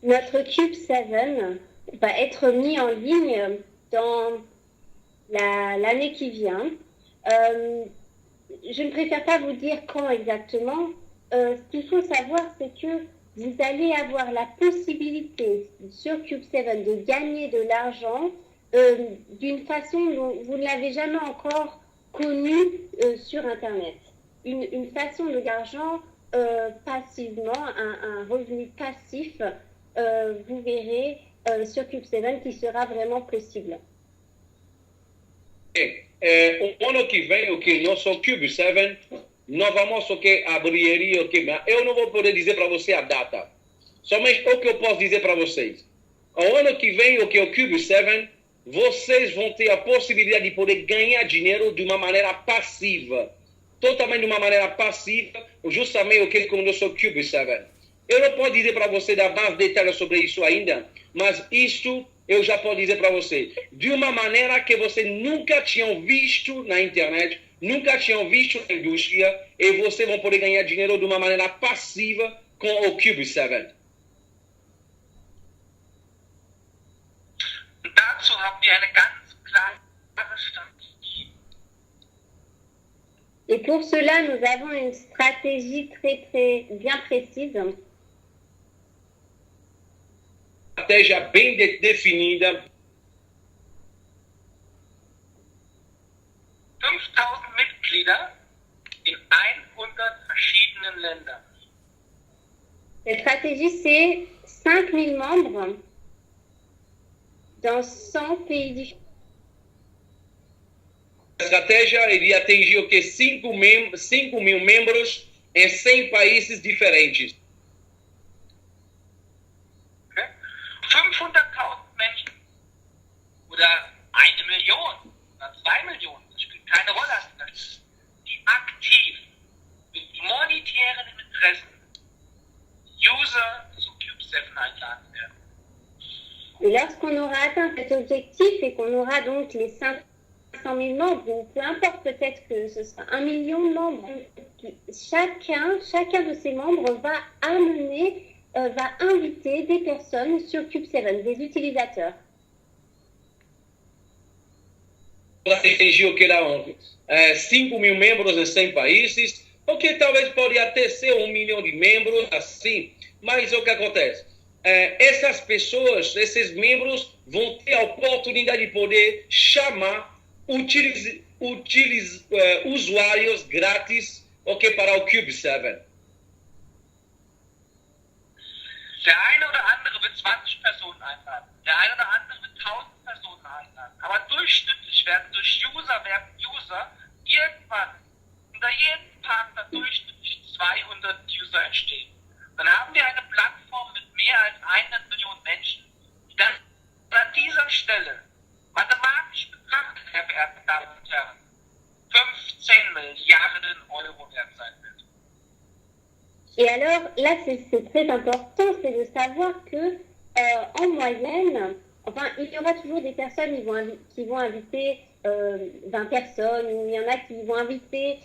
Notre Cube 7 va être mis en ligne dans l'année qui vient. Je ne préfère pas vous dire quand exactement. Ce qu'il faut savoir, c'est que vous allez avoir la possibilité sur Cube 7 de gagner de l'argent d'une façon dont vous ne l'avez jamais encore connu sur Internet. Une façon de gagner l'argent passivement, un revenu passif, vous verrez sur Cube 7 qui sera vraiment possible. O ano que vem, nosso Cube 7, nós vamos abrir, mas eu não vou poder dizer para você a data. Somente o que eu posso dizer para vocês. O ano que vem, o Cube 7, vocês vão ter a possibilidade de poder ganhar dinheiro de uma maneira passiva. Totalmente de uma maneira passiva, justamente como o nosso Cube 7. Eu não posso dizer para você dar mais detalhes sobre isso ainda, mas isso eu já posso dizer para você. De uma maneira que você nunca tinha visto na internet, nunca tinham visto na indústria, e vocês vão poder ganhar dinheiro de uma maneira passiva com o Cube 7. Dazu haben wir eine ganz klare Strategie. Et pour cela, nous avons une stratégie très bien précise. Estratégia bem definida. 5000 Mitglieder in 100 verschiedenen Ländern. Cette stratégie, c'est 5000 membres dans 100 pays différents. A estratégia iria atingir 5 mil membros em 100 países diferentes. 500.000 Menschen oder 1 Million oder 2 Millionen, das spielt keine Rolle, die aktiv mit monetären Interessen User zu Cube 7 einladen werden. Et lorsqu'on aura atteint cet objectif et qu'on aura donc les 500 000 membres, ou peu importe, peut-être que ce sera 1 million de membres, chacun de ces membres va inviter des personnes sur Cube 7, des utilisateurs. Para atingir 5 mil membros em 100 países, o que talvez pode até ser 1 milhão de membros, assim. Mas o que acontece? Essas pessoas, esses membros, vão ter a oportunidade de poder chamar usuários grátis para o Cube 7. Der eine oder andere wird 20 Personen einladen, der eine oder andere wird 1000 Personen einladen. Aber durchschnittlich werden durch User irgendwann unter jedem Partner durchschnittlich 200 User entstehen. Dann haben wir eine Plattform mit mehr als 1 Million Menschen, die dann an dieser Stelle mathematisch betrachtet, Herr verehrten Damen und Herren, 15 Milliarden Euro wert sein wird. Et alors, là, c'est très important, c'est de savoir que, en moyenne, enfin, il y aura toujours des personnes qui vont inviter 20 personnes, ou il y en a qui vont inviter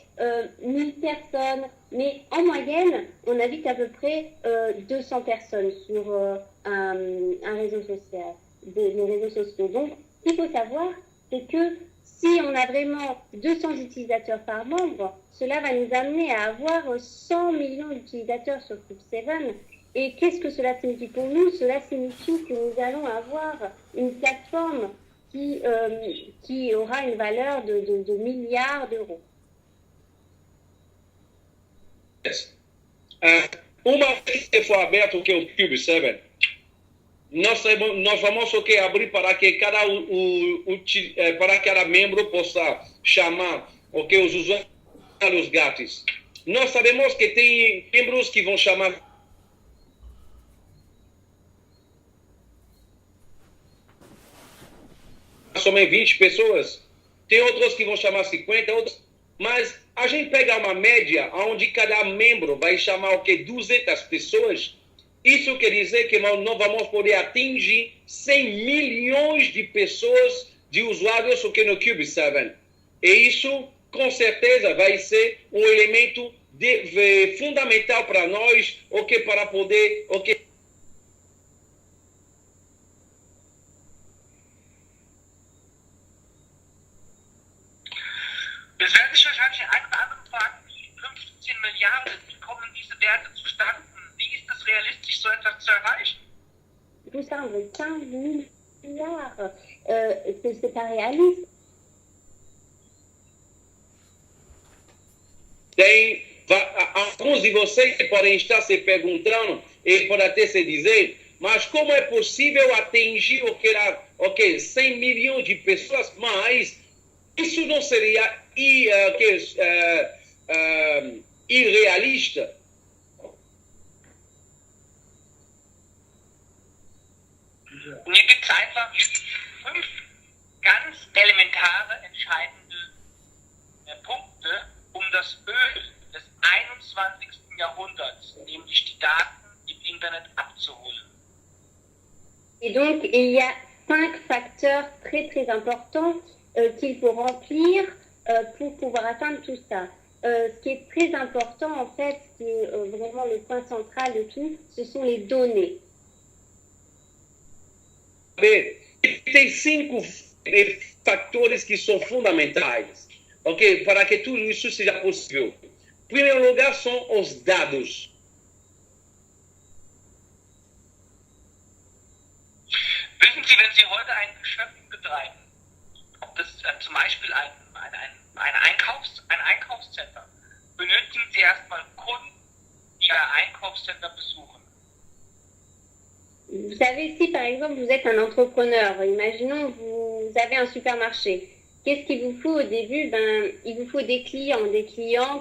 1000 personnes, mais en moyenne, on invite à peu près 200 personnes sur un réseau social, les réseaux sociaux. Donc, ce qu'il faut savoir, c'est que si on a vraiment 200 utilisateurs par membre, cela va nous amener à avoir 100 millions d'utilisateurs sur Club 7. Et qu'est-ce que cela signifie pour nous? Cela signifie que nous allons avoir une plateforme qui aura une valeur de milliards d'euros. Uma vez que for aberto o Cube 7, nós vamos abrir para que cada membro possa chamar os usuários grátis. Nós sabemos que tem membros que vão chamar somente 20 pessoas, tem outros que vão chamar 50, outros, mas a gente pega uma média onde cada membro vai chamar 200 pessoas. Isso quer dizer que nós vamos poder atingir 100 milhões de pessoas, de usuários no Cube 7. E isso, com certeza, vai ser um elemento fundamental para nós, para poder... Es werden sich wahrscheinlich die einen oder anderen fragen, die 15 Milliarden, wie kommen diese Werte zustande? Wie ist es realistisch, so etwas zu erreichen? Tout ça, on veut 15 milliards. C'est pas réaliste. Alguns de vocês podem estar se perguntando e podem até se dizer, mas como é possível atingir 100 milhões de pessoas, mas isso não seria irrealista? Und hier gibt es einfach 5 ganz elementare, entscheidende Punkte, um das Öl des 21. Jahrhunderts, nämlich die Daten im Internet, abzuholen. Et donc, il y a 5 facteurs très très importants qu'il faut remplir pour pouvoir atteindre tout ça. Ce qui est très important, en fait, qui est vraiment le point central de tout, ce sont les données. Tem 5 fatores que são fundamentais, para que tudo isso seja possível. Em primeiro lugar, são os dados. Wissen Sie, wenn Sie heute ein Geschäft betreiben, ob das zum Beispiel ein Einkaufscenter, benötigen Sie erstmal Kunden, die Ihr Einkaufscenter besuchen. Vous savez, si par exemple vous êtes un entrepreneur, imaginons vous avez un supermarché, qu'est-ce qu'il vous faut au début? Il vous faut des clients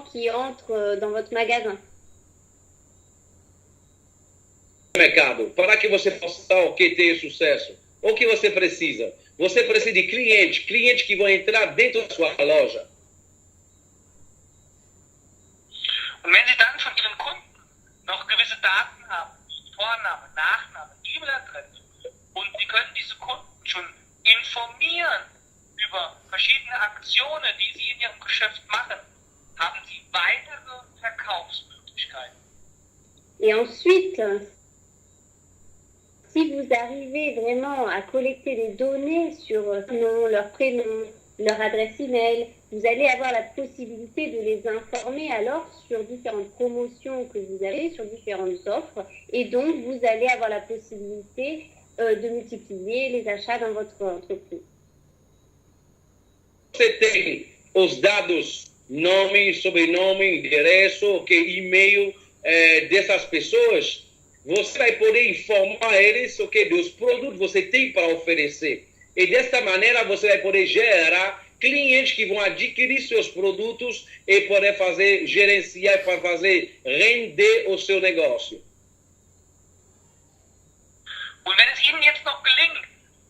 qui entrent dans votre magasin. Mercado, para que você possa ter sucesso, o que você precisa? Você precisa de clientes que vão entrar dentro da sua loja. Und wenn Sie dann von Ihren Kunden noch gewisse Daten haben, wie Vorname, Nachname, E-Mail-Adresse, und Sie können diese Kunden schon informieren über verschiedene Aktionen, die Sie in Ihrem Geschäft machen, haben Sie weitere Verkaufsmöglichkeiten. Et ensuite, si vous arrivez vraiment à collecter des données sur leur nom, leur prénom, leur adresse email, vous allez avoir la possibilité de les informer alors sur différentes promotions que vous avez, sur différentes offres, et donc vous allez avoir la possibilité de multiplier les achats dans votre entreprise. Você tem os dados, nome, sobrenome, endereço, e-mail dessas pessoas, você vai poder informar eles dos produtos que você tem para oferecer. E desta maneira você vai poder gerar clientes que vão adquirir seus produtos e poder gerenciar para fazer render o seu negócio. Und wenn es Ihnen jetzt noch gelingt,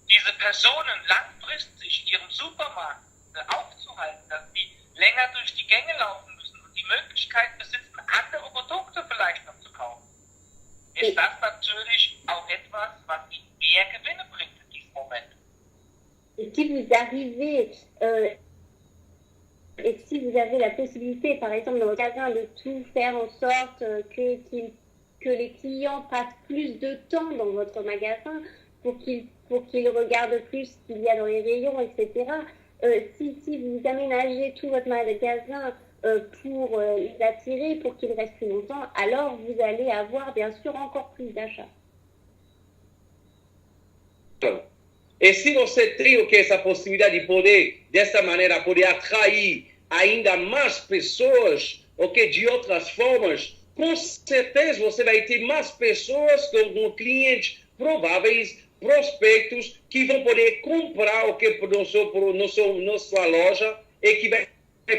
diese Personen langfristig Ihrem Supermarkt aufzuhalten, dass sie länger durch die Gänge laufen müssen und die Möglichkeit besitzen, andere Produkte vielleicht noch zu kaufen, ist das natürlich auch etwas, was ihnen mehr Gewinne bringt in diesem Moment. Et si vous arrivez, et si vous avez la possibilité, par exemple, dans le magasin, de tout faire en sorte que les clients passent plus de temps dans votre magasin pour qu'ils regardent plus ce qu'il y a dans les rayons, etc. Si vous aménagez tout votre magasin pour les attirer, pour qu'ils restent plus longtemps, alors vous allez avoir bien sûr encore plus d'achats. E se você tem essa possibilidade de poder, dessa maneira, poder atrair ainda mais pessoas, de outras formas, com certeza você vai ter mais pessoas como clientes prováveis, prospectos, que vão poder comprar na sua loja e que vai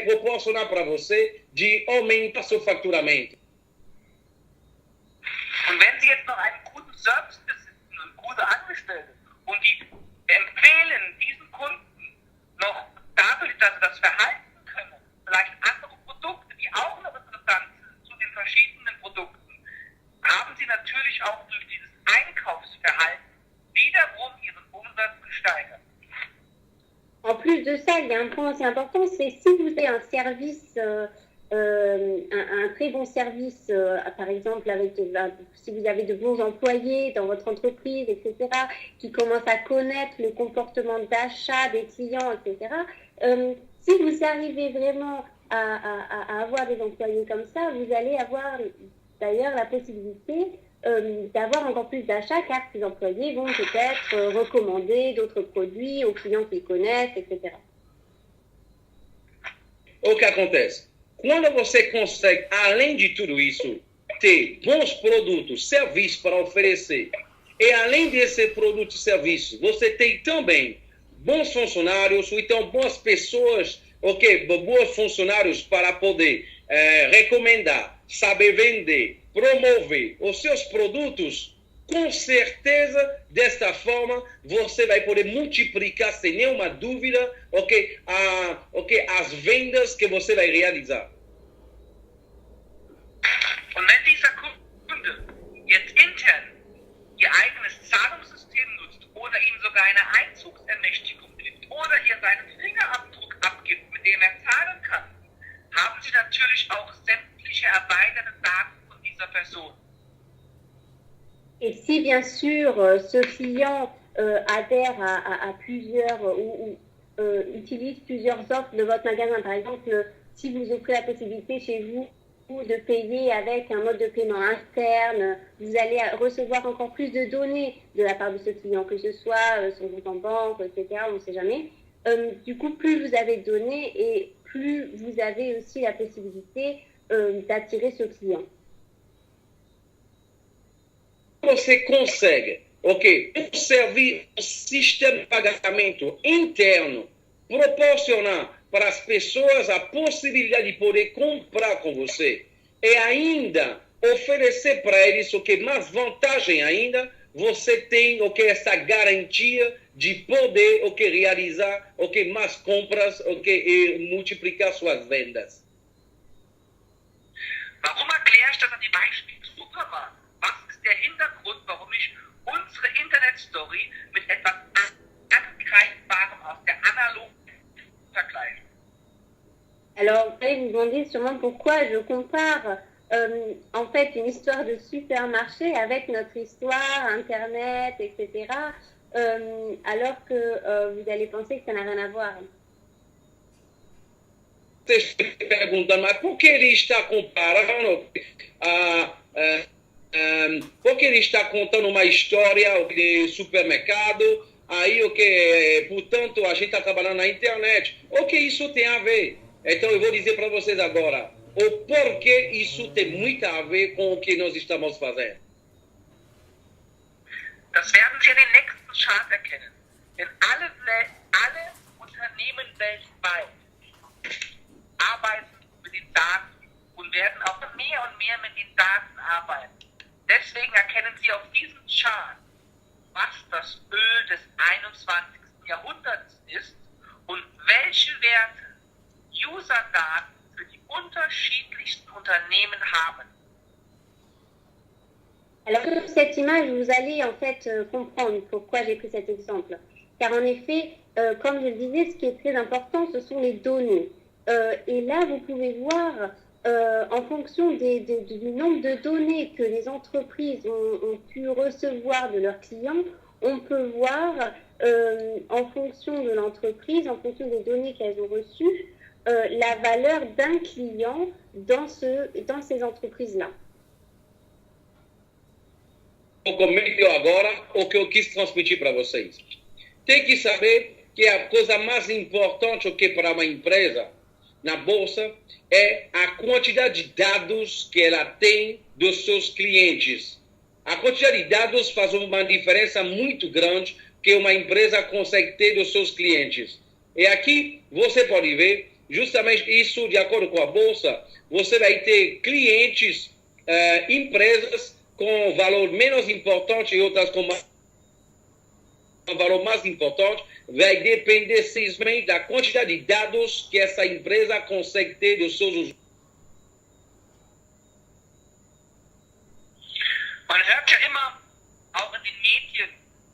proporcionar para você de aumentar seu faturamento. Und wenn Sie jetzt noch einen guten Service besitzen und gute Angestellte und die empfehlen diesen Kunden noch dadurch, dass sie das verhalten können, vielleicht andere Produkte, die auch noch interessant sind zu den verschiedenen Produkten, haben Sie natürlich auch durch dieses Einkaufsverhalten wiederum Ihren Umsatz gesteigert. En plus de ça, il y a un point assez important, c'est si vous avez un service, un très bon service, par exemple, si vous avez de bons employés dans votre entreprise, etc., qui commencent à connaître le comportement d'achat des clients, etc., si vous arrivez vraiment à avoir des employés comme ça, vous allez avoir d'ailleurs la possibilité d'avoir encore plus d'achats, car ces employés vont peut-être recommander d'autres produits aux clients qu'ils connaissent, etc. O que acontece? Quando você consegue, além de tudo isso, ter bons produtos, serviços para oferecer, e além desse produto e serviço, você tem também bons funcionários, ou então boas pessoas, bons funcionários para poder recomendar, saber vender, promover os seus produtos, com certeza, desta forma, você vai poder multiplicar, sem nenhuma dúvida, as vendas que você vai realizar. Und wenn dieser Kunde jetzt intern Ihr eigenes Zahlungssystem nutzt oder ihm sogar eine Einzugsermächtigung gibt oder ihr seinen Fingerabdruck abgibt, mit dem er zahlen kann, haben Sie natürlich auch sämtliche erweiterte Daten von dieser Person. Et si bien sûr ce client adhère à plusieurs ou utilise plusieurs offres de votre magasin, par exemple, si vous offrez la possibilité chez vous de payer avec un mode de paiement interne, vous allez recevoir encore plus de données de la part de ce client, que ce soit son compte en banque, etc., on ne sait jamais. Du coup, plus vous avez de données et plus vous avez aussi la possibilité d'attirer ce client. Você consegue, servir um sistema de pagamento interno, proporcionar para as pessoas a possibilidade de poder comprar com você e ainda oferecer para eles mais vantagem ainda, você tem essa garantia de poder realizar mais compras e multiplicar suas vendas. Warum erkläre ich das an die Beispiele Supermarkt? Was ist der Hintergrund, warum ich unsere Internetstory mit etwas Angreifbarem aus der analogen vergleiche? Alors, vous allez vous demander sûrement pourquoi je compare en fait une histoire de supermarché avec notre histoire, Internet, etc., alors que vous allez penser que ça n'a rien à voir. Você pergunta, mas por que ele está comparando? Por que ele está contando uma história de supermercado? Aí, portanto, a gente está trabalhando na internet. O que isso tem a ver? Então, eu vou dizer para vocês agora o porquê isso tem muito a ver com o que nós estamos fazendo. Das werden Sie in den nächsten Chart erkennen. Denn alle Unternehmen weltweit arbeiten mit den Daten und werden auch mehr und mehr mit den Daten arbeiten. Deswegen erkennen Sie auf diesem Chart, was das Öl des 21. Jahrhunderts ist und welche Daten für die unterschiedlichsten Unternehmen haben. Alors, sur cette image, vous allez en fait comprendre pourquoi j'ai pris cet exemple. Car en effet, comme je le disais, ce qui est très important, ce sont les données. Et là, vous pouvez voir, en fonction du nombre de données que les entreprises ont pu recevoir de leurs clients, on peut voir, en fonction de l'entreprise, en fonction des données qu'elles ont reçues, la valeur d'un client dans ces entreprises-là. Comento agora o que eu quis transmitir para vocês. Tem que saber que a coisa mais importante que para uma empresa na bolsa é a quantidade de dados que ela tem dos seus clientes. A quantidade de dados faz uma diferença muito grande que uma empresa consegue ter dos seus clientes. E aqui você pode ver justamente isso, de acordo com a bolsa, você vai ter clientes, empresas com valor menos importante e outras com valor mais importante. Vai depender simplesmente da quantidade de dados que essa empresa consegue ter dos seus usuários. Man hört ja immer, auch in den Medien,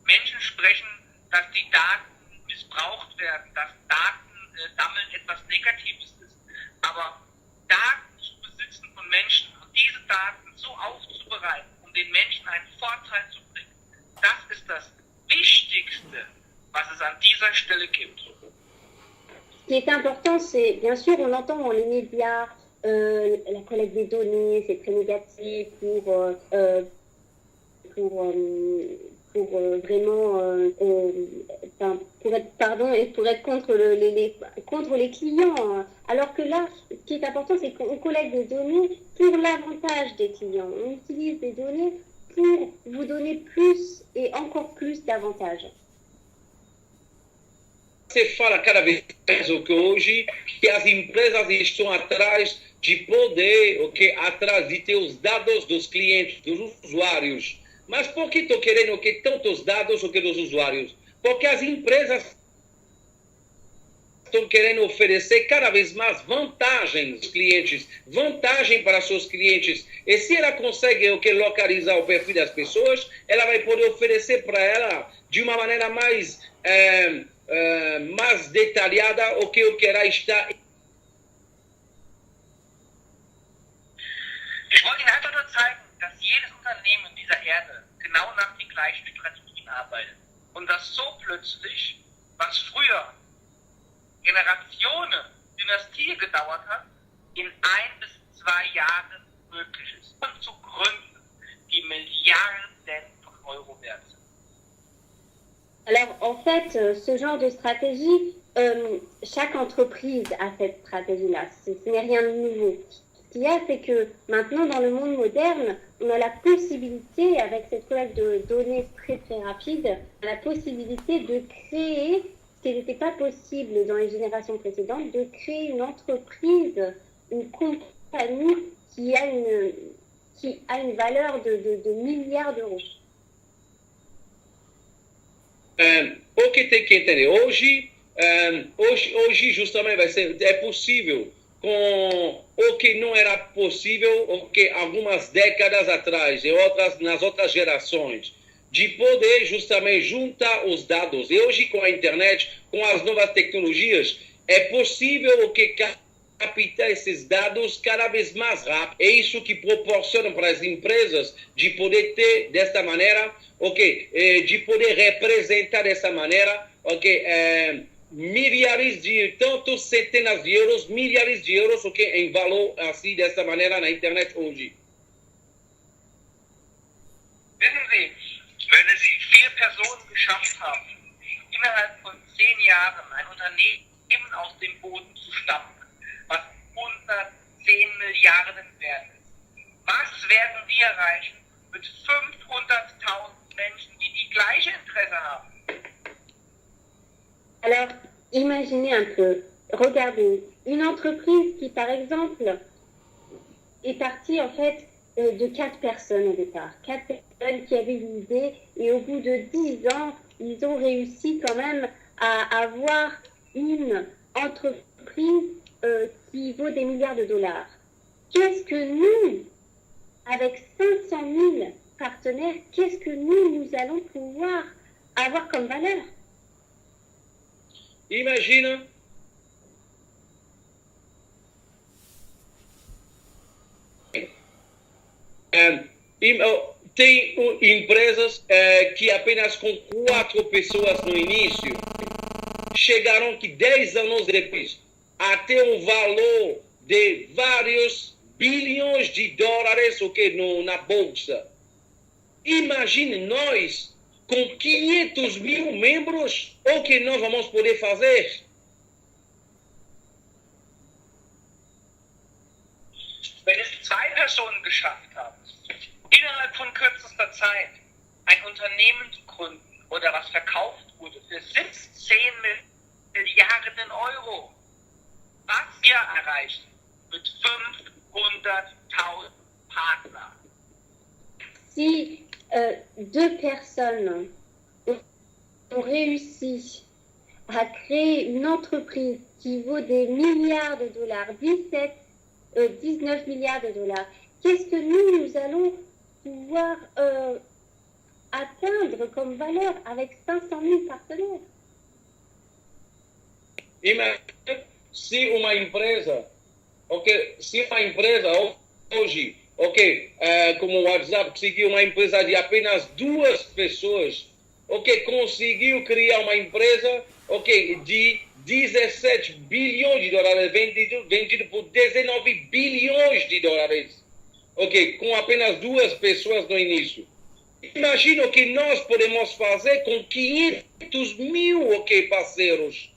Menschen sprechen, dass die Daten missbraucht werden, dass Datensammeln etwas Negatives ist. Aber Daten zu besitzen von Menschen und diese Daten so aufzubereiten, um den Menschen einen Vorteil zu bringen, das ist das Wichtigste, was es an dieser Stelle gibt. Ce qui est important, c'est, bien sûr, on entend dans les médias, la collecte des données, c'est très négatif pour vraiment, pour être contre les clients. Alors que là, ce qui est important, c'est qu'on collecte des données pour l'avantage des clients. On utilise des données pour vous donner plus et encore plus d'avantages. Você fala cada vez mais o que hoje que as empresas estão atrás de poder, atrás de ter os dados dos clientes, dos usuários. Mas por que estão querendo tantos dados dos usuários? Porque as empresas estão querendo oferecer cada vez mais vantagens aos clientes, vantagem para seus clientes. E se ela consegue localizar o perfil das pessoas, ela vai poder oferecer para ela de uma maneira mais detalhada o que ela está. Ich wollte Ihnen einfach nur zeigen, dass jedes Unternehmen dieser Erde genau nach den gleichen Strategien arbeitet. Und dass so plötzlich, was früher Generationen, Dynastie gedauert hat, in 1 bis 2 Jahren möglich ist. Und zu gründen, die Milliarden von Euro wert sind. Alors, en fait, ce genre de stratégie, chaque entreprise a cette stratégie-là. Ce n'est rien de nouveau. Ce qu'il y a, c'est que maintenant, dans le monde moderne, on a la possibilité, avec cette collecte de données très très rapide, on a la possibilité de créer, ce qui n'était pas possible dans les générations précédentes, de créer une entreprise, une compagnie qui a une valeur de milliards d'euros. O que tem que entender? Hoje justamente é possível com o que não era possível algumas décadas atrás e nas outras gerações, de poder justamente juntar os dados. E hoje com a internet, com as novas tecnologias, é possível captar esses dados cada vez mais rápido. É isso que proporciona para as empresas de poder ter desta maneira, de poder representar dessa maneira, milhares de, tantos centenas de euros, milhares de euros, em valor assim dessa maneira na internet hoje. Wissen Sie, wenn es 4 Personen geschafft haben, innerhalb von 10 Jahren ein Unternehmen aus dem Boden zu stampfen, was 110 Milliarden wert ist, was werden wir erreichen mit 500.000 Menschen, die die gleiche Interesse haben? Alors, imaginez un peu, regardez, une entreprise qui, par exemple, est partie en fait de 4 personnes au départ. 4 personnes qui avaient une idée et au bout de 10 ans, ils ont réussi quand même à avoir une entreprise qui vaut des milliards de dollars. Qu'est-ce que nous, avec 500 000 partenaires, qu'est-ce que nous allons pouvoir avoir comme valeur? Imagina tem empresas que apenas com 4 pessoas no início chegaram que 10 anos depois a ter um valor de vários bilhões de dólares na bolsa. Imagine nós com 500 mil membros o que nós vamos poder fazer. Wenn es 2 Personen geschafft haben, innerhalb von kürzester Zeit ein Unternehmen zu gründen oder was verkauft wurde für 17 Milliarden Euro, was wir erreichen mit 500.000 Partnern. Si 2 personnes ont réussi à créer une entreprise qui vaut des milliards de dollars, 19 milliards de dollars, qu'est-ce que nous allons pouvoir atteindre comme valeur avec 500 000 partenaires? Imagina se uma empresa, hoje, como o WhatsApp conseguiu uma empresa de apenas 2 pessoas, conseguiu criar uma empresa, de 17 bilhões de dólares vendido por 19 bilhões de dólares, com apenas 2 pessoas no início. Imagina o que nós podemos fazer com 500 mil, parceiros.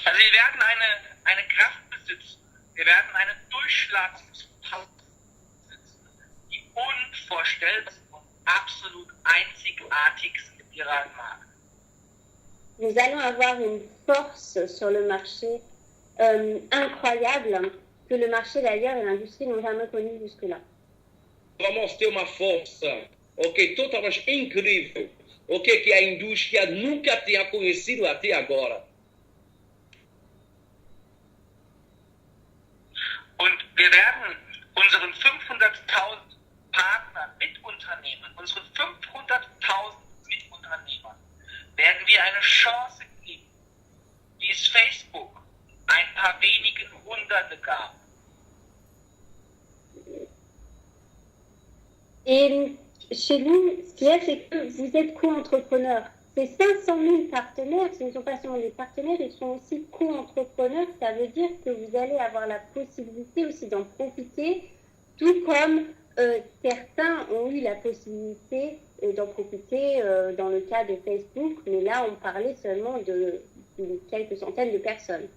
Also wir werden eine Kraft besitzen, wir werden eine Durchschlagskraft besitzen, die unvorstellbar und absolut einzigartig sind in ihrer Marke. Nous allons avoir une force sur le marché incroyable que le marché d'ailleurs et l'industrie n'ont jamais connue jusque-là. Vamos ter uma força, totalmente incrível, que a indústria nunca tenha conhecido até agora. Und wir werden unseren 500.000 Partnern, Mitunternehmen, unseren 500.000 Mitunternehmern, werden wir eine Chance geben, die es Facebook ein paar wenigen Hunderte gab. Et chez nous, ce qu'il y a, c'est que vous êtes co-entrepreneurs. Ces 500 000 partenaires, ce ne sont pas seulement des partenaires, ils sont aussi co-entrepreneurs. Ça veut dire que vous allez avoir la possibilité aussi d'en profiter, tout comme certains ont eu la possibilité d'en profiter dans le cas de Facebook, mais là, on parlait seulement de quelques centaines de personnes.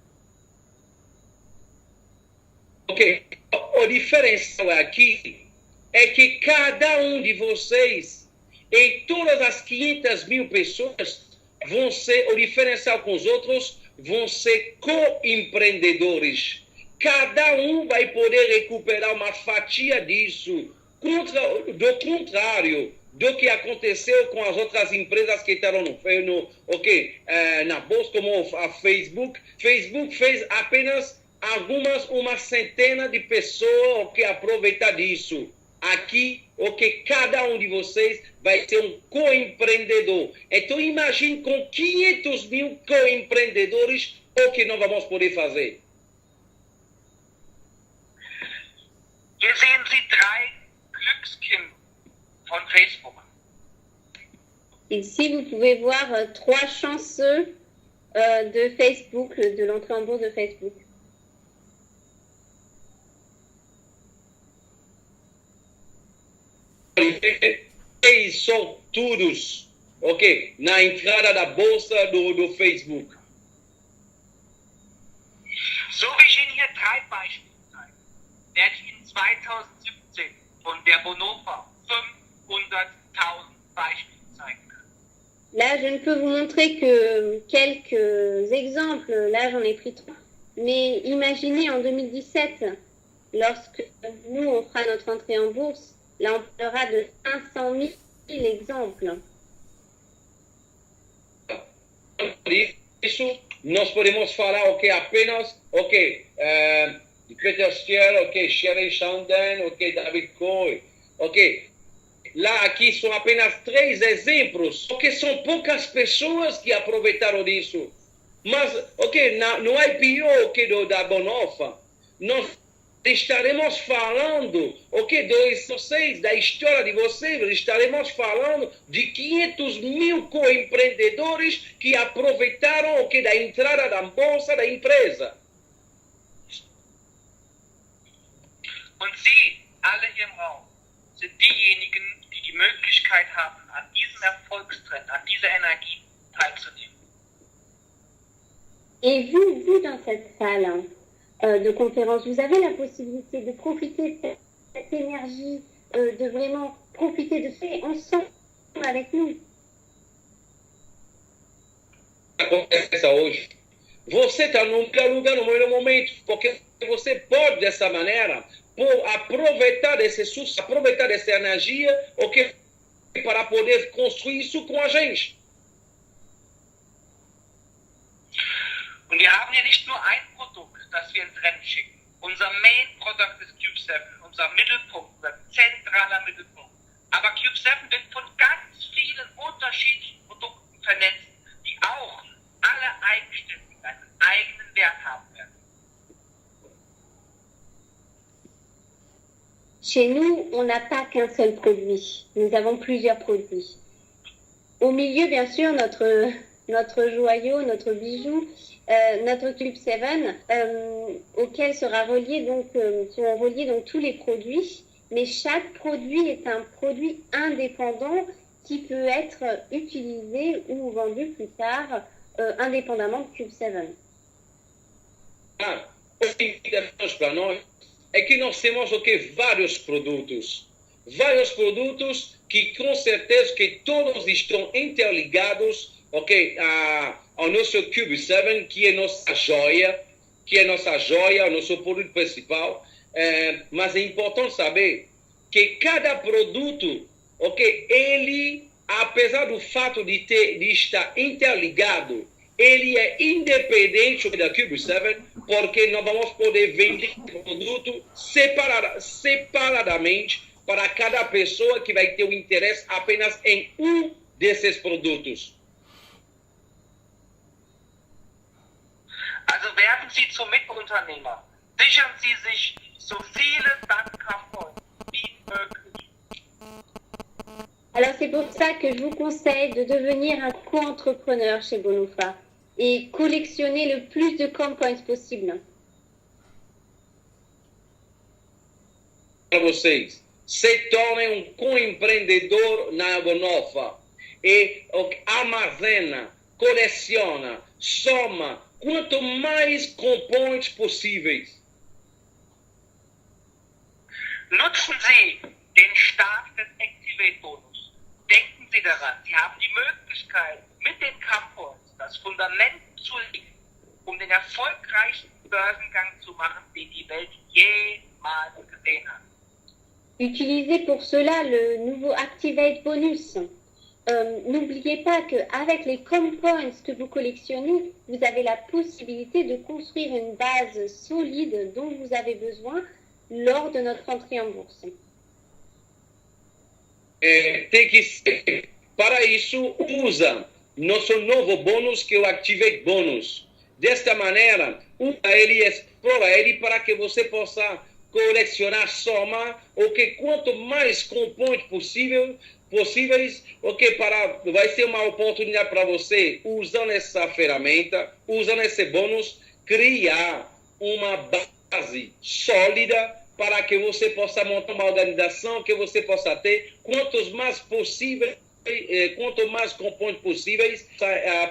A diferença aqui é que cada de vocês e todas as 500 mil pessoas vão ser, o diferencial com os outros, vão ser co-empreendedores. Cada vai poder recuperar uma fatia disso, do contrário do que aconteceu com as outras empresas que estavam na bolsa, como a Facebook. Facebook fez apenas uma centena de pessoas que aproveitam disso. Aqui, cada de vocês vai ser um co-empreendedor. Então, imagine com 500 mil co-empreendedores o que nós vamos poder fazer. Hier sehen Sie 3 Glückskinder von Facebook. Ici, vous pouvez voir 3 chanceux de Facebook, de l'entrée en bourse de Facebook. Eles são todos, na entrada da bolsa do Facebook. So wie ich Ihnen hier 3 Beispiele zeige, werde ich Ihnen 2017 von der Bonhoeffer 500.000 Beispiele zeigen können. Là, je ne peux vous montrer que quelques exemples. Là, j'en ai pris 3. Mais imaginez en 2017, lorsque nous, on fera notre entrée en bourse, là, on parlera de 500 000 exemples. Isso nós podemos falar, ok, apenas, ok, de Peter Steele, ok, Sherry Shandon, ok, David Coy, ok. Lá, aqui são apenas 3 exemplos, porque são poucas pessoas que aproveitaram disso. Mas, ok, no IPO, ok, da Bonhoeffer, nós estaremos falando, ok, vocês, da história de vocês, estaremos falando de 500 mil coempreendedores que aproveitaram, ok, da entrada da bolsa da empresa. Und Sie, alle hier im Raum, sind diejenigen, die die Möglichkeit haben, an diesem Erfolgstrend, an dieser Energie teilzunehmen. Et vous dans cette salle de conférence, vous avez la possibilité de profiter de cette énergie, de vraiment profiter de ça ensemble avec nous. Acontece hoje. Você está num lugar no melhor momento, porque você pode, dessa maneira, aproveitar aproveitar dessa energia, ok, para poder construir isso com a gente. Und wir haben ja nicht nur ein Produkt, das wir ins Rennen schicken. Unser Main Product ist Cube 7, unser Mittelpunkt, unser zentraler Mittelpunkt. Aber Cube 7 wird von ganz vielen unterschiedlichen Produkten vernetzt, die auch alle eigenständig einen eigenen Wert haben werden. Chez nous, on n'a pas qu'un seul produit. Nous avons plusieurs produits. Au milieu, bien sûr, notre joyau, notre bijou, notre Cube 7, auquel seront reliés donc tous les produits. Mais chaque produit est un produit indépendant qui peut être utilisé ou vendu plus tard indépendamment de Cube 7. O que é interessante para nós é que nós temos vários produtos que com certeza que todos estão interligados, ao nosso Cube 7, que é nossa joia, o nosso produto principal. Mas é importante saber que cada produto, ele, apesar do fato de estar interligado, ele é independente da Cube 7, porque nós vamos poder vender o produto separadamente para cada pessoa que vai ter o interesse apenas em um desses produtos. Also werden Sie zum Mitunternehmer. Sichern Sie sich so viele Bankkraftpoints wie möglich. Alors c'est pour ça que je vous conseille de devenir un co-entrepreneur chez Bonhoeffer et collectionner le plus de coin-points possible. Para vocês, se tornem co-empreendedor na Bonhoeffer e armazena, coleciona, soma quanto mais componentes possíveis. Nutzen Sie den Start des Activate-Bonus. Denken Sie daran, Sie haben die Möglichkeit, mit den Camppoints das Fundament zu legen, um den erfolgreichsten Börsengang zu machen, den die Welt jemals gesehen hat. Utilisez pour cela le nouveau Activate Bonus. N'oubliez pas qu'avec les coin-points que vous collectionnez, vous avez la possibilité de construire une base solide dont vous avez besoin lors de notre entrée en bourse. Tem que ser. Para isso, usa nosso novo bônus, que é o Activate Bonus. Desta maneira, usa ele, explora ele para que você possa colecionar, somar, quanto mais componentes possíveis, vai ser uma oportunidade para você, usando essa ferramenta, usando esse bônus, criar uma base sólida para que você possa montar uma organização, que você possa ter quanto mais componentes possíveis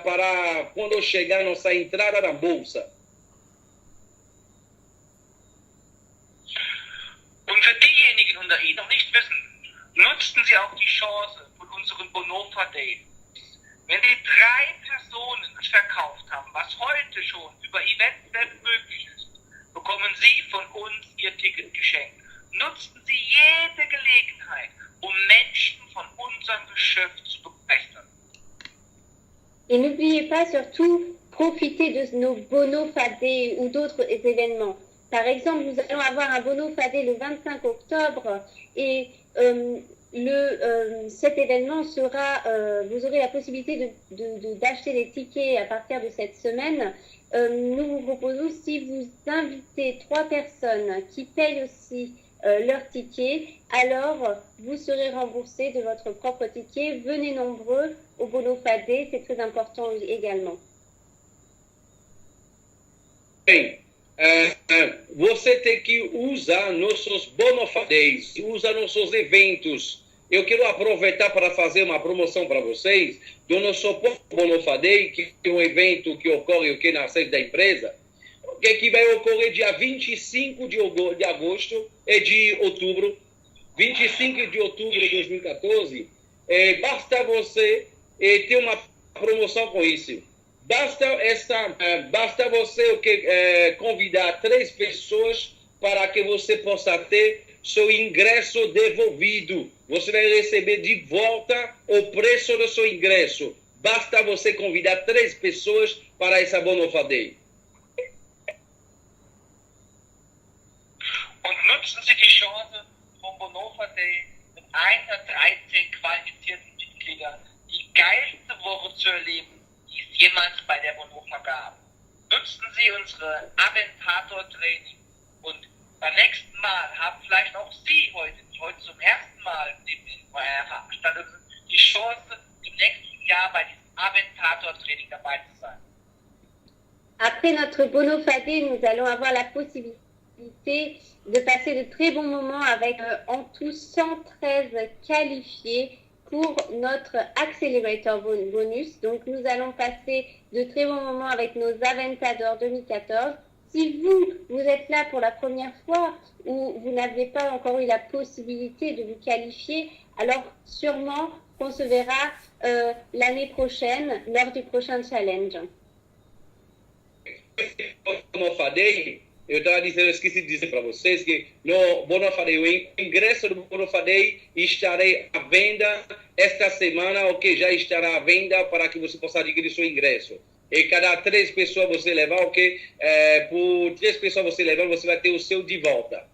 para quando chegar a nossa entrada na bolsa. Und für diejenigen unter Ihnen, die noch nicht wissen, nutzen Sie auch die Chance von unseren Bonhoeffer Days. Wenn Sie 3 Personen verkauft haben, was heute schon über Event möglich ist, bekommen Sie von uns Ihr Ticket geschenkt. Nutzen Sie jede Gelegenheit, um Menschen von unserem Geschäft zu begeistern. Et n'oubliez pas surtout profiter de nos Bono Fadé ou d'autres événements. Par exemple, nous allons avoir un Bono Fadé le 25 octobre et cet événement sera, vous aurez la possibilité d'acheter des tickets à partir de cette semaine. Nous vous proposons, si vous invitez 3 personnes qui payent aussi leur ticket, alors vous serez remboursé de votre propre ticket. Venez nombreux au Bono Fadé, c'est très important également. Bem, você tem que usar nossos bonofadéis, usa nossos eventos. Eu quero aproveitar para fazer uma promoção para vocês do nosso Bonofadei, que é um evento que ocorre aqui na sede da empresa, que vai ocorrer dia 25 de agosto e de outubro, 25 de outubro de 2014. Basta você ter uma promoção com isso. Basta você convidar 3 pessoas para que você possa ter seu ingresso devolvido. Você vai receber de volta o preço do seu ingresso. Basta você convidar 3 pessoas para essa Bonofadei. Und nutzen Sie die Chance vom Bonofa Day mit 113 qualifizierten Mitgliedern die geilste Woche zu erleben, die es jemals bei der Bonofa gab. Nutzen Sie unsere Aventator-Training und beim nächsten Mal haben vielleicht auch Sie heute zum ersten Mal veranstaltet sind, die Chance, im nächsten Jahr bei diesem Aventator-Training dabei zu sein. Après notre Bono Fadé, nous allons avoir la possibilité de passer de très bons moments avec en tout 113 qualifiés pour notre Accelerator Bonus. Donc nous allons passer de très bons moments avec nos Aventadors 2014. Si vous êtes là pour la première fois ou vous n'avez pas encore eu la possibilité de vous qualifier, alors sûrement qu'on se verra l'année prochaine lors du prochain challenge. Eu estava dizendo, eu esqueci de dizer para vocês que no Bonofadei, o ingresso do Bonofadei estarei à venda esta semana, ou que já estará à venda para que você possa adquirir seu ingresso. E cada 3 pessoas você levar, por 3 pessoas você levar, você vai ter o seu de volta.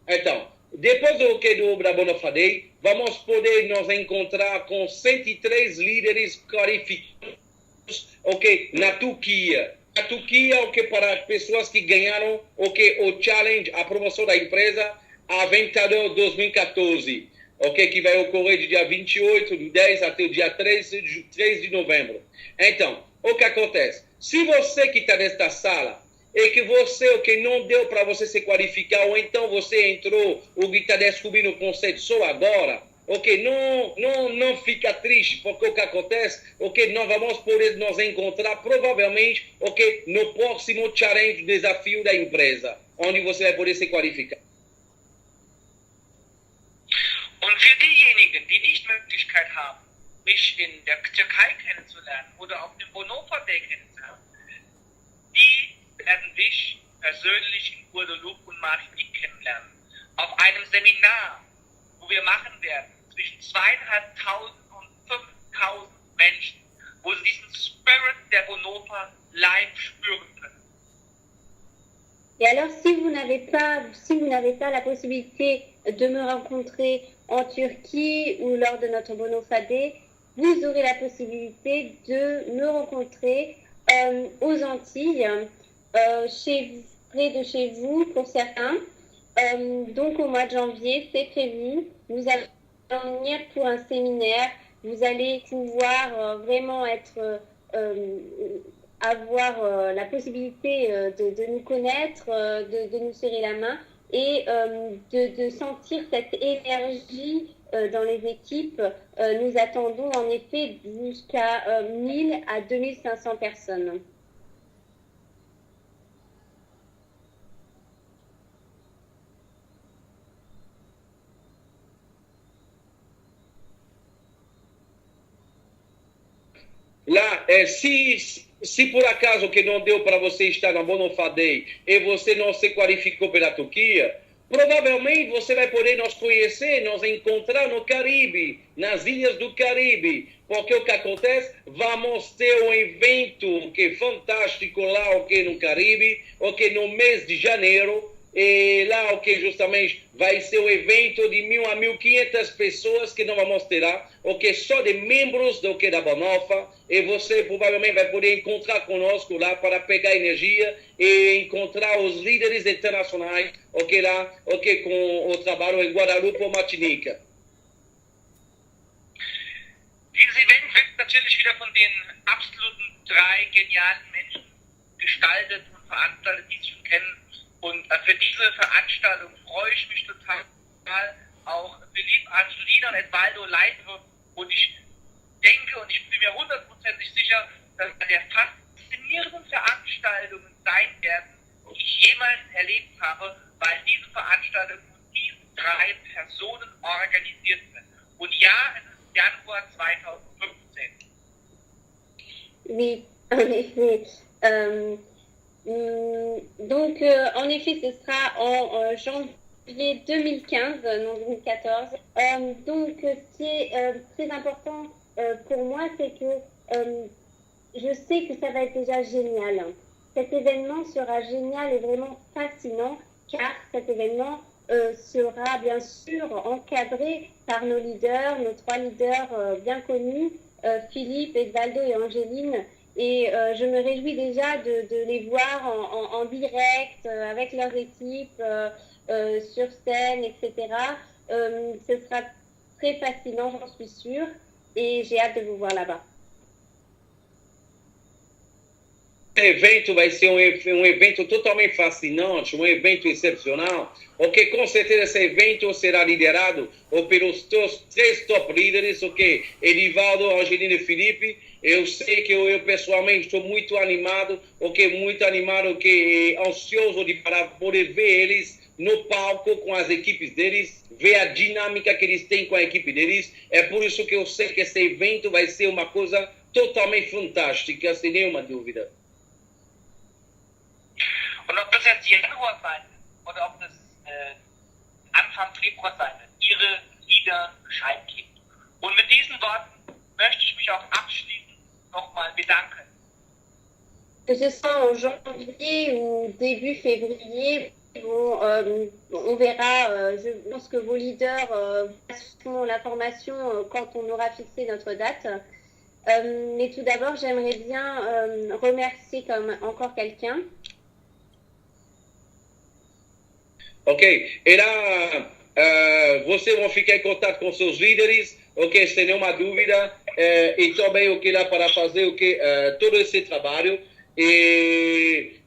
Então, depois da Bonofadei, vamos poder nos encontrar com 103 líderes qualificados, na Turquia. A Turquia, para as pessoas que ganharam o challenge, a promoção da empresa, Aventador 2014, que vai ocorrer do dia 28 do 10 até o dia 3 de novembro. Então, o que acontece? Se você que está nesta sala e que você, não deu para você se qualificar, ou então você entrou, que está descobrindo o conceito só agora, não fica triste, porque o que acontece, nós vamos poder nos encontrar provavelmente, no próximo challenge, desafio da empresa, onde você vai poder se qualificar. Und für diejenigen, die nicht Möglichkeit haben, mich in der Türkei kennenzulernen oder auf dem Bonofa Day kennenzulernen, die werden dich persönlich in Guadeloupe und Martinique kennenlernen. Auf einem Seminar, wo wir machen werden, zwischen 2.500 und 5.000 Menschen, wo sie diesen Spirit der Bonofa live spüren können. Et alors, si vous n'avez pas la possibilité de me rencontrer en Turquie ou lors de notre Bono Fadé, vous aurez la possibilité de me rencontrer aux Antilles, près de chez vous pour certains. Donc au mois de janvier, c'est prévu. Nous allons venir pour un séminaire. Vous allez pouvoir vraiment avoir la possibilité de nous connaître, de nous serrer la main et de sentir cette énergie dans les équipes. Nous attendons en effet jusqu'à 1000 à 2500 personnes. Lá, se por acaso que não deu para você estar na Bonofadei e você não se qualificou pela Turquia, Provavelmente você vai poder nos conhecer, nos encontrar no Caribe, nas ilhas do Caribe, porque o que acontece? Vamos ter um evento que é fantástico lá, no Caribe, no mês de janeiro, e lá, justamente vai ser um evento de 1.000 a 1.500 pessoas que nós vamos ter lá, só de membros da Bonhoeffer, e você provavelmente vai poder encontrar conosco lá para pegar energia e encontrar os líderes internacionais, lá, com o trabalho em Guadalupe, Martinica. Dieses Event wird natürlich wieder von den absoluten 3 genialen Menschen gestaltet und veranstaltet, die Sie schon kennen. Und für diese Veranstaltung freue ich mich total. Auch Philippe, Angelina und Edvaldo leiten wird. Und ich denke und ich bin mir 100%ig sicher, dass es eine der faszinierendsten Veranstaltungen sein werden, die ich jemals erlebt habe, weil diese Veranstaltung von diesen 3 Personen organisiert wird. Und ja, es ist Januar 2015. Oui, en effet. Donc, en effet, ce sera en janvier 2015, non 2014. Donc, ce qui est très important pour moi, c'est que je sais que ça va être déjà génial. Cet événement sera génial et vraiment fascinant, car cet événement sera bien sûr encadré par nos leaders, nos 3 leaders bien connus, Philippe, Edvaldo et Angéline. Et je me réjouis déjà de les voir en direct, avec leurs équipes, sur scène, etc. Ce sera très fascinant, j'en suis sûre, et j'ai hâte de vous voir là-bas. Esse evento vai ser um evento totalmente fascinante, um evento excepcional, com certeza esse evento será liderado pelos 3 top líderes, Edivaldo, Angelina e Felipe. Eu sei que eu pessoalmente estou muito animado, ansioso para poder ver eles no palco com as equipes deles, ver a dinâmica que eles têm com a equipe deles. É por isso que eu sei que esse evento vai ser uma coisa totalmente fantástica, sem nenhuma dúvida. Und ob das jetzt Januar sein wird oder ob das Anfang Februar sein wird, Ihre Lieder Bescheid geben. Und mit diesen Worten möchte ich mich auch abschließend nochmal bedanken. Que ce soit en janvier ou début février, on verra. Je pense que vos leaders passeront l'information quand on aura fixé notre date. Mais tout d'abord, j'aimerais bien remercier encore quelqu'un. E lá vocês vão ficar em contato com seus líderes, sem nenhuma dúvida, e também lá para fazer todo esse trabalho e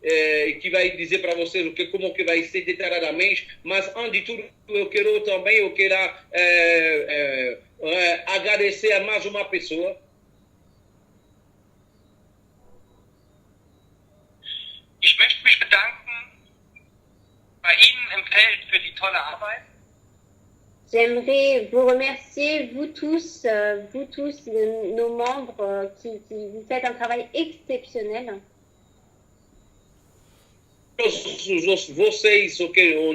que vai dizer para vocês como que vai ser detalhadamente, mas antes de tudo eu quero também agradecer a mais uma pessoa. Ich möchte mich bedanken bei Ihnen im Feld für die tolle Arbeit. J'aimerais vous remercier, vous tous, nos membres, qui vous faites un travail exceptionnel. Vocês, os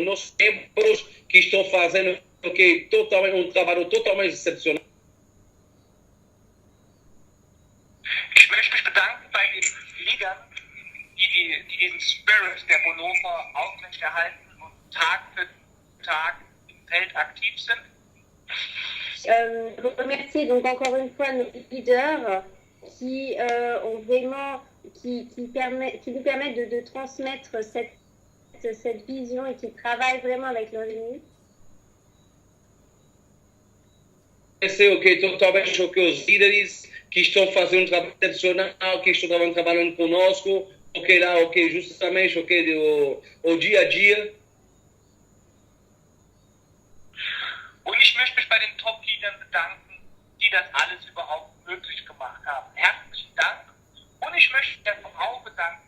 nossos membros que estão fazendo trabalho totalmente excepcional. Ich möchte mich bedanken bei den Leadern, die diesen Spirit der Bonhoeffer aufrechterhalten und Tag für Tag im Feld aktiv sind. Je remercie donc encore une fois nos leaders qui ont vraiment, qui nous permettent de transmettre cette vision et qui travaillent vraiment avec leurs ennemis. Totalmente os líderes que estão fazendo um trabalho excepcional, que estão trabalhando conosco, justamente o dia a dia. Und ich möchte mich bei den Top-Leadern bedanken, die das alles überhaupt möglich gemacht haben. Herzlichen Dank. Und ich möchte der Frau bedanken,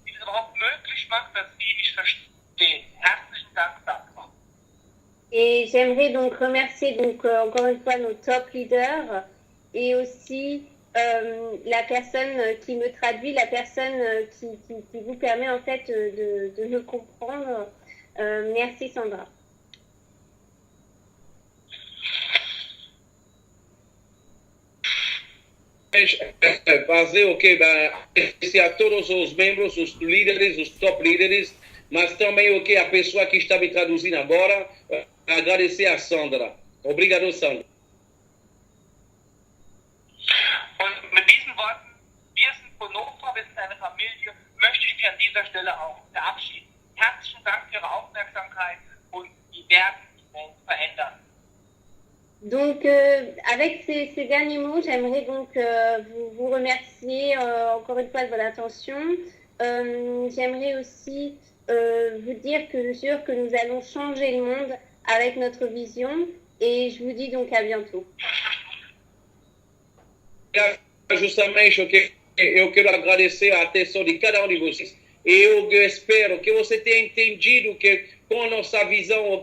die es überhaupt möglich macht, dass Sie mich verstehen. Herzlichen Dank dafür. Et j'aimerais donc remercier encore une fois nos top leaders et aussi la personne qui me traduit, la personne qui vous permet en fait de me comprendre. Merci Sandra. fazer o que? Agradecer a todos os membros, os líderes, os top líderes, mas também o que? A pessoa que está me traduzindo agora, agradecer a Sandra. Obrigado, Sandra. Und mit diesen Worten, wir sind Bonhoeffer, wir sind eine Familie, möchte ich mich an dieser Stelle auch verabschieden. Herzlichen Dank für Ihre Aufmerksamkeit und wir werden die Welt verändern. Donc, avec ces derniers mots, j'aimerais donc vous remercier encore une fois de votre attention. J'aimerais aussi vous dire que je suis sûre que nous allons changer le monde avec notre vision. Et je vous dis donc à bientôt. Justamente eu quero agradecer a atenção de cada um de vocês. Eu espero que você tenha entendido que com a nossa visão,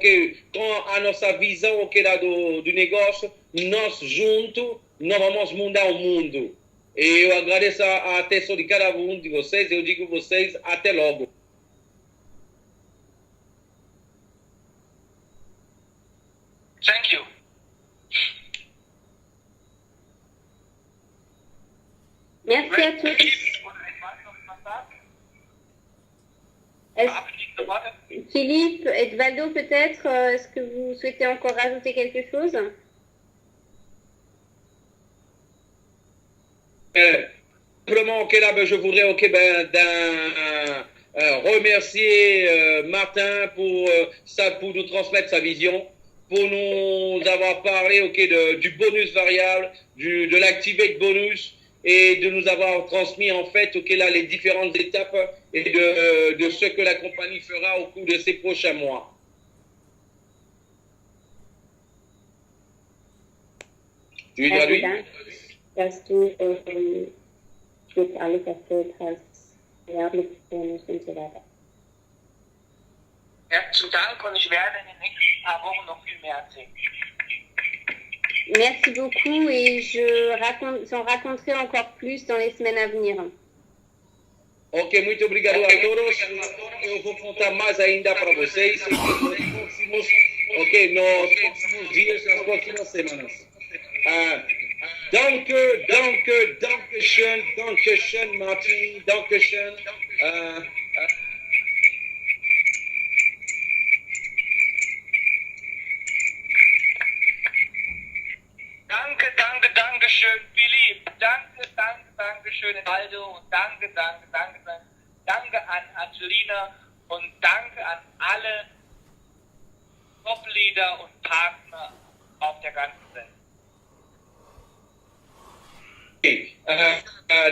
do negócio, nós juntos, nós vamos mudar o mundo. Eu agradeço a atenção de cada um de vocês. Eu digo a vocês até logo. Thank you. Merci à tous. Philippe, Edvaldo, peut-être, est-ce que vous souhaitez encore rajouter quelque chose? Simplement, je voudrais remercier Martin pour nous transmettre sa vision, pour nous avoir parlé du bonus variable, de l'activate bonus, et de nous avoir transmis en fait les différentes étapes et de ce que la compagnie fera au cours de ces prochains mois. Tu es lui? Dass du jetzt alles erzählt hast, Werbungsbonus und so weiter. Herzlichen Dank und ich werde in den nächsten paar Wochen noch viel mehr erzählen. Merci beaucoup et j'en raconterai encore plus dans les semaines à venir. Ok, muito obrigado a todos. Eu vou contar mais ainda para vocês nos próximos dias, nas próximas semanas. Danke schön, Martin, danke schön. Danke schön, Philipp. Danke schön, Aldo. Und danke an Angelina. Und danke an alle Top-Leader und Partner auf der ganzen Welt.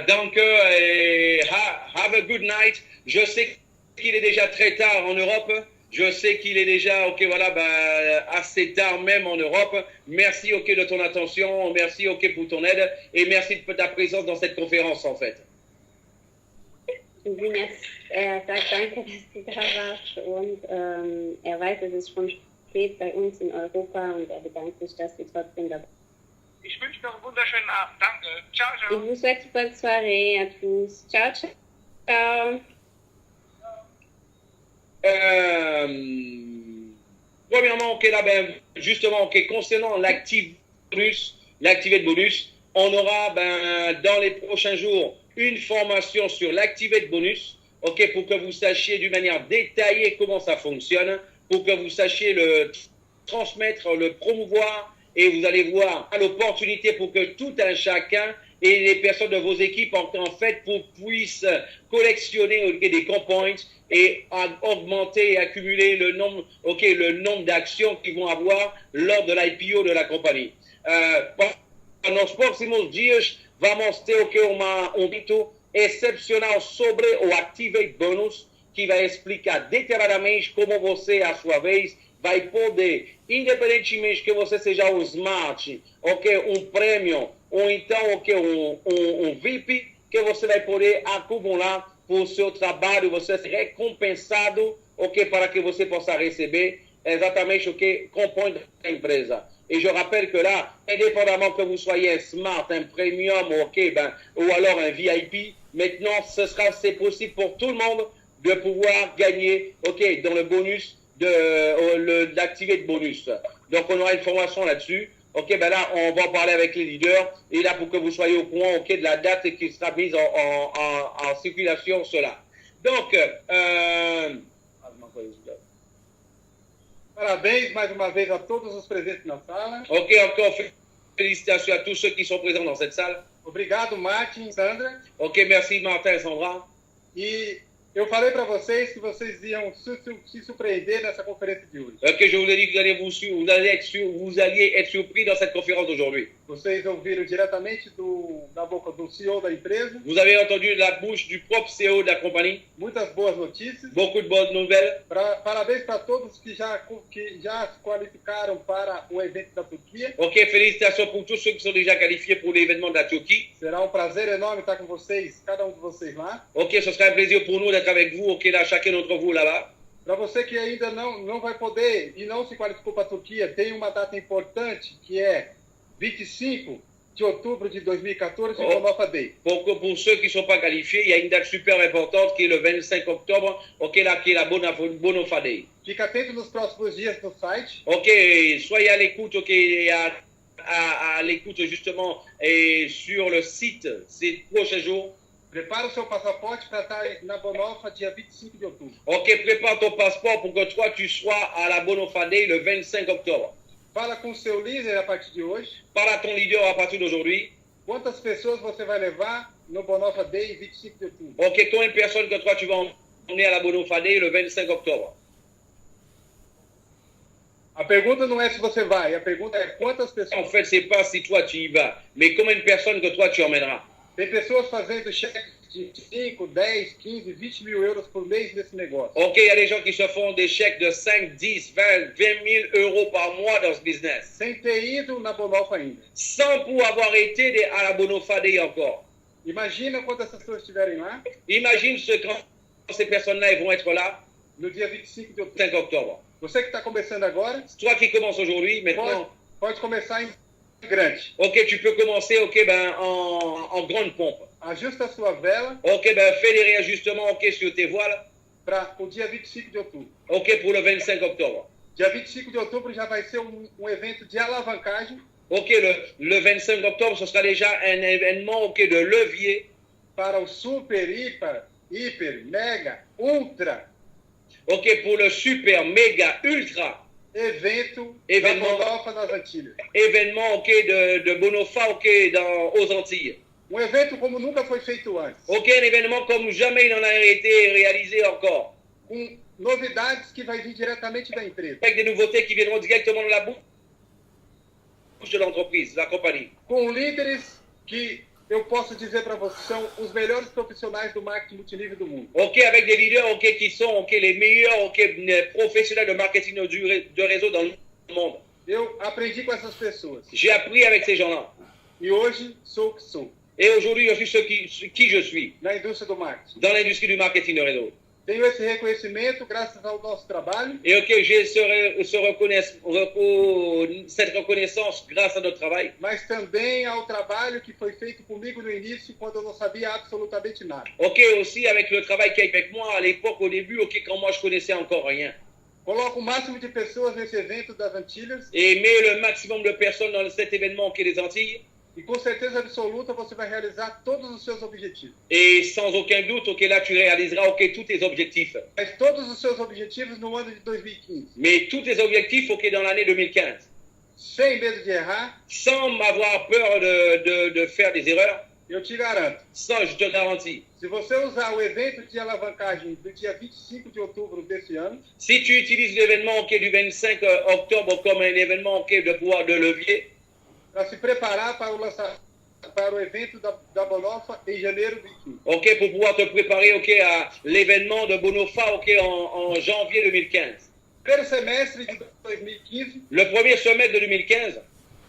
Donc, have a good night. Je sais qu'il est déjà très tard en Europe. Je sais qu'il est déjà assez tard même en Europe. Merci de ton attention, merci pour ton aide et merci de ta présence dans cette conférence en fait. Er sagt danke, dass du da warst und weiß, es ist schon spät bei uns in Europa und bedankt sich, dass du trotzdem dabei bist. Ich wünsche noch einen wunderschönen Abend. Danke. Ciao, ciao. Je vous souhaite une bonne soirée à tous. Ciao, ciao. Premièrement, justement, concernant l'activate bonus, on aura dans les prochains jours une formation sur l'activate bonus, pour que vous sachiez d'une manière détaillée comment ça fonctionne, pour que vous sachiez le transmettre, le promouvoir, et vous allez voir l'opportunité pour que tout un chacun et les personnes de vos équipes en fait puissent collectionner des compoints et augmenter et accumuler le nombre d'actions qu'ils vão avoir lors de l'IPO de la compagnie. Nos próximos dias vamos ter um evento excepcional sobre o Activate Bonus, que vai explicar detalhadamente como você, à sua vez, vai poder, independentemente que você seja um Smart, um Premium, ou então um VIP, que você vai poder acumular por seu trabalho, você ser recompensado, para que você possa receber exatamente o que compõe a empresa. Et je rappelle que là, indépendamment que vous soyez un Smart, un Premium, ou alors un VIP, maintenant, c'est possible pour tout le monde de pouvoir gagner, dans le bonus, l'activate bonus. Donc, on aura une formation là-dessus. Ok, ben là, on va en parler avec les leaders. Et là, pour que vous soyez au courant, ok, de la date qui sera mise en circulation, cela. Donc, Parabéns mais uma vez a todos os presentes na sala. ok, encore félicitations à tous ceux qui sont présents dans cette salle. Obrigado, Martin e Sandra. Ok, merci Martin et Sandra. E eu falei para vocês que vocês iam se surpreender nessa conferência de hoje. Ok, je vous ai dit que vous alliez être surpris dans cette conférence d'aujourd'hui. Vocês ouviram diretamente da boca do CEO da empresa. Vous avez entendu de la bouche du propre CEO de la compagnie. Muitas boas notícias. Beaucoup de bonnes nouvelles. Parabéns para todos que já se qualificaram para o evento da Turquia. Ok, félicitations pour tous ceux qui sont déjà qualifiés pour l'événement de la Turquie. Será prazer enorme estar com vocês, cada de vocês lá. Ok, ce sera un plaisir pour nous d'être avec vous, ok, là, chacun d'entre vous là-bas. Para você que ainda não vai poder e não se qualificou para a Turquia, tem uma data importante que é 25 de outubro de 2014, Bonofa Day. Pour ceux qui ne sont pas qualifiés, il y a une date super importante qui est le 25 octobre, ok, là, qui est la Bonofa Day. Fica atento nos próximos dias no site. Ok, soyez à l'écoute, ok, à l'écoute justement et sur le site ces prochains jours. Prepara o seu passaporte para estar na Bonofa dia 25 de outubro. Ok, prépare ton passeport pour que toi tu sois à la Bonofa Day le 25 octobre. Fala com o seu líder a partir de hoje. Parle à ton leader à partir d'aujourd'hui. Quantas pessoas você vai levar no Bonofa Day 25 de outubro? Ok, combien de personnes que toi tu vas emmener à la Bonofa Day le 25 octobre? A pergunta não é se você vai, a pergunta é quantas pessoas. En fait, c'est pas si toi tu y vas, mais combien de personnes que toi tu emmèneras. Tem pessoas fazendo cheques de 5, 10, 15, 20 mil euros por mês nesse negócio. Ok, il y a des gens qui se font des chèques de 5, 10, 20 000 euros par mois dans ce business. Sem ter ido na Bonofa ainda. Sans pour avoir été à la Bonofa Day encore. Imagina quando essas pessoas estiverem lá. Imagine quand ces personnes-là vont être là. No dia 25 de outubro. 5 octobre. Você que está começando agora. Toi qui commences aujourd'hui, maintenant. Pode começar em grande. Ok, tu peux commencer, ok, ben, en grande pompe. Ajusta a sua vela. Ok, ben, fais des réajustements, ok, sur tes voiles. Para o dia 25 de outubro. Ok, pour le 25 octobre. Dia 25 de outubro já vai ser evento de alavancagem. Ok, le 25 octobre, ce sera déjà un événement, ok, de levier. Para o super, hiper, mega, ultra. Ok, pour le super, méga, ultra. Événement da Bonofa nas Antilhas. Événement, ok, de Bonofa, ok, aux Antilles. Evento como nunca foi feito antes. Ok, un événement comme jamais il n'en a été réalisé encore. Com novidades que vai vir diretamente da empresa. Avec des nouveautés qui viendront directement de la bouche de l'entreprise, de la compagnie. Com líderes que eu posso dizer para vocês são os melhores profissionais do marketing multinível do mundo. Ok, avec des leaders, ok, qui sont, ok, les meilleurs, ok, professionnels de marketing de réseau dans le monde. Eu aprendi com essas pessoas. J'ai appris avec ces gens-là. E hoje sou o que sou. Et aujourd'hui, je suis qui je suis. Na indústria do marketing. Dans l'industrie du marketing de réseau. Tenho esse reconhecimento graças ao nosso trabalho. Et ok, j'ai cette reconnaissance grâce à notre travail. Mas também ao trabalho que foi feito comigo no início, quando eu não sabia absolutamente nada. Ok, aussi avec le travail qui a été avec moi à l'époque, au début, ok, quand moi je connaissais encore rien. Coloco o máximo de pessoas nesse evento das Antilhas. Et mets le maximum de personnes dans cet événement qui est les Antilles. E com certeza absoluta você vai realizar todos os seus objetivos. Et sans aucun doute, ok, là tu réaliseras, ok, tous tes objectifs. Mas todos os seus objetivos no ano de 2015. Mais tous tes objectifs, ok, dans l'année 2015. Sem medo de errar. Sans avoir peur de faire des erreurs. Eu te garanto. Ça, je te garantis. Se você usar o evento de alavancagem do dia 25 de outubro desse ano. Si tu utilises l'événement, ok, du 25 octobre comme un événement, ok, de pouvoir de levier. Para se preparar para o evento da Bonofa em janeiro de 2015. Ok, pour pouvoir te préparer, ok, à l'événement de Bonofa, ok, en janvier 2015. Primeiro semestre de 2015. Le premier semestre de 2015.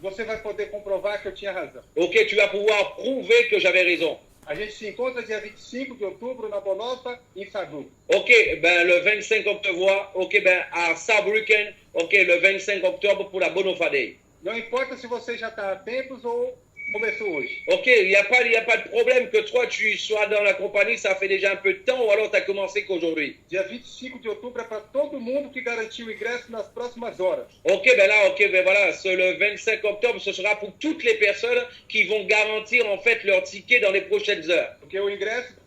Você vai poder comprovar que eu tinha razão. Ok, tu vas pouvoir prouver que j'avais raison. A gente se encontra dia 25 de outubro na Bonofa, em Saarbrücken. Ok, ben le 25 octobre, ok, ben à Saarbrücken, ok, le 25 octobre pour la Bonofa Day. Não importa se você já está há tempos ou começou hoje. Ok, il n'y a pas de problème que toi tu sois dans la compagnie, ça fait déjà un peu de temps ou alors tu as commencé qu'aujourd'hui. Dia 25 de outubro é para todo mundo que garantiu o ingresso nas próximas horas. Ok, ben voilà, le 25 octobre, ce sera pour toutes les personnes qui vont garantir en fait leur ticket dans les prochaines heures. Porque o ingresso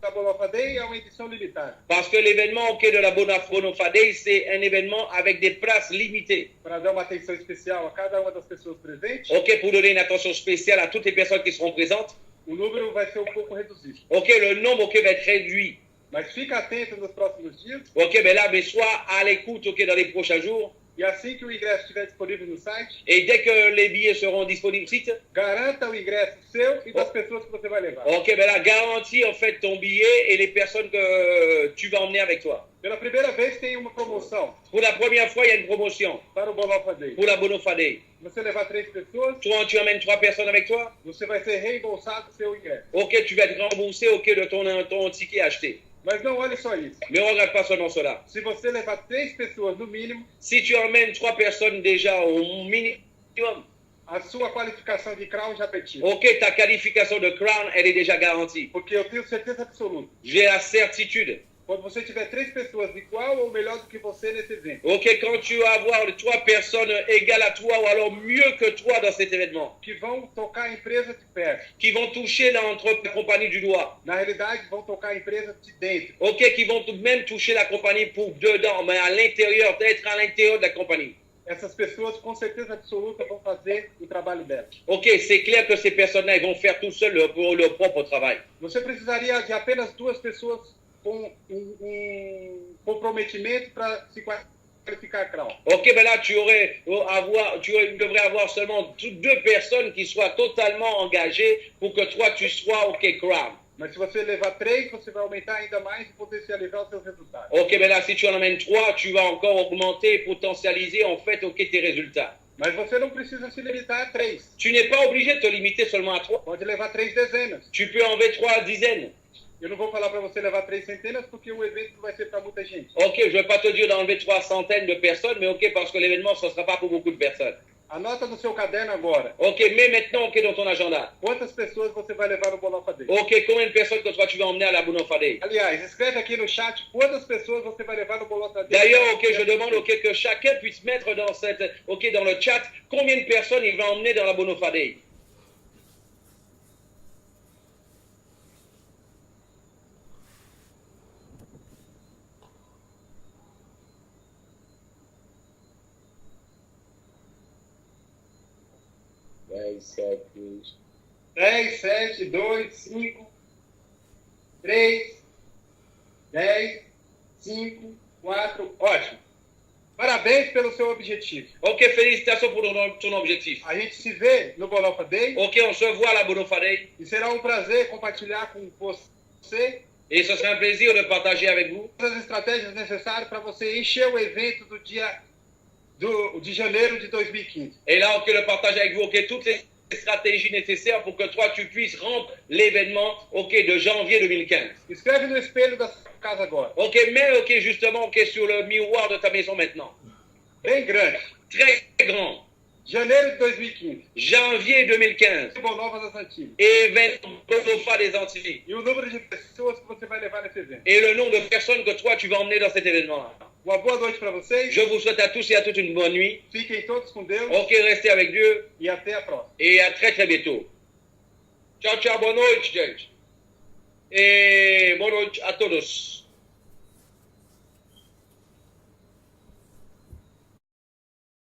da Bonhoeffer Day é uma edição limitada. Parce que l'événement de la Bonhoeffer Day, c'est un événement avec des places limitées. Para dar uma atenção especial a cada uma das pessoas presentes, Ok, pour donner une attention spéciale à toutes les personnes qui seront présentes. o número vai ser um pouco reduzido. Ok, le nombre va être réduit. Mas fica atento nos próximos dias Ok, mais sois à l'écoute dans les prochains jours. e assim que o ingresso estiver disponível no site, Et dès que les billets seront disponibles sur le site, garanta o ingresso seu e das pessoas que você vai levar. ok, garantis en fait ton billet et les personnes que tu vas emmener avec toi. Pela primeira vez tem uma promoção Pour la première fois, il y a une promotion para o Bonhoeffer Day. pour la Bonhoeffer Day. Se você levar 3 pessoas, Tu emmènes 3 personnes avec toi. você vai ser reembolsado o seu ingresso. Ok, tu vas être remboursé de ton ticket acheté. Mas não olhe só isso. Mais regarde pas seulement cela. Se você levar 3 pessoas no mínimo, Si tu emmènes 3 personnes déjà au minimum, a sua qualificação de Crown já petita. ok, ta qualification de Crown, elle est déjà garantie. Porque eu tenho certeza absoluta. J'ai la certitude. Quando você tiver 3 pessoas igual ou melhor do que você nesse evento, Ok, quand tu vas avoir 3 personnes égales à toi ou alors mieux que toi dans cet événement, que vão tocar a empresa de perto, qui vont toucher la compagnie du doigt, na realidade vão tocar a empresa de dentro, ok, qui vont même toucher la compagnie pour dedans, mais à l'intérieur, d'être à l'intérieur de la compagnie. essas pessoas com certeza absoluta vão fazer o trabalho delas. Ok, c'est clair que ces personnes-là ils vont faire tout seuls leur propre travail. Você precisaria de apenas 2 pessoas com comprometimento para se qualificar a Crown. Ok, là tu devrais avoir seulement 2 personnes qui soient totalement engagées pour que toi tu sois ok Crown. Mas se você levar 3, você vai aumentar ainda mais e potencializar os seus resultados. Ok, là si tu en amènes 3, tu vas encore augmenter et potentialiser en fait ok tes résultats. Mas você não precisa se limitar a 3. Tu n'es pas obligé de te limiter seulement à 3. Pode levar 3 dezenas. Tu peux enlever 3 dizaines. Eu não vou falar para você levar 3 centenas porque o evento não vai ser para muita gente. Ok, je ne vais pas te dire d'enlever 3 centaines de personnes, mais ok, parce que l'événement, ce ne sera pas pour beaucoup de personnes. Anota no seu caderno agora. Ok, mets maintenant ok dans ton agenda. Quantas pessoas você vai levar no Bonhoeffer Day? Ok, combien de personnes que toi tu vas emmener à la Bonhoeffer Day? Aliás, escreve aqui no chat quantas pessoas você vai levar no Bonhoeffer Day. D'ailleurs, ok, je demande ok, que chacun puisse mettre dans le chat combien de personnes il va emmener dans la Bonhoeffer Day. Dez, 7, 2, 5, 3, 10, 5, 4. Ótimo. Parabéns pelo seu objetivo. Ok, félicitations pour ton objectif. A gente se vê no Bonhoeffer Day Ok, on se voit à la Bonhoeffer Day. e será um prazer compartilhar com você Et ce sera un plaisir de partager avec vous as estratégias necessárias para você encher o evento de janeiro de 2015. Et là, ok, le partage avec vous, ok, toutes les stratégies nécessaires pour que toi, tu puisses rendre l'événement, ok, de janvier 2015. Escreve no espelho da sua casa agora. Ok, mets, ok, justement, ok, sur le miroir de ta maison maintenant. Bem grande. Très grand. Janeiro de 2015. Janvier 2015. Bonhoeffer das Antilles. Événement Bonhoeffer des Antilles. E o número de pessoas que você vai levar nesse evento. Et le nombre de personnes que toi, tu vas emmener dans cet événement-là. Uma boa noite para vocês. Je vous souhaite à tous et à toutes une bonne nuit. Fiquem todos com Deus Ok, restez avec Dieu. e até a próxima. Et à très très bientôt. Ciao, ciao, boa noite, gente. Et boa noite a todos.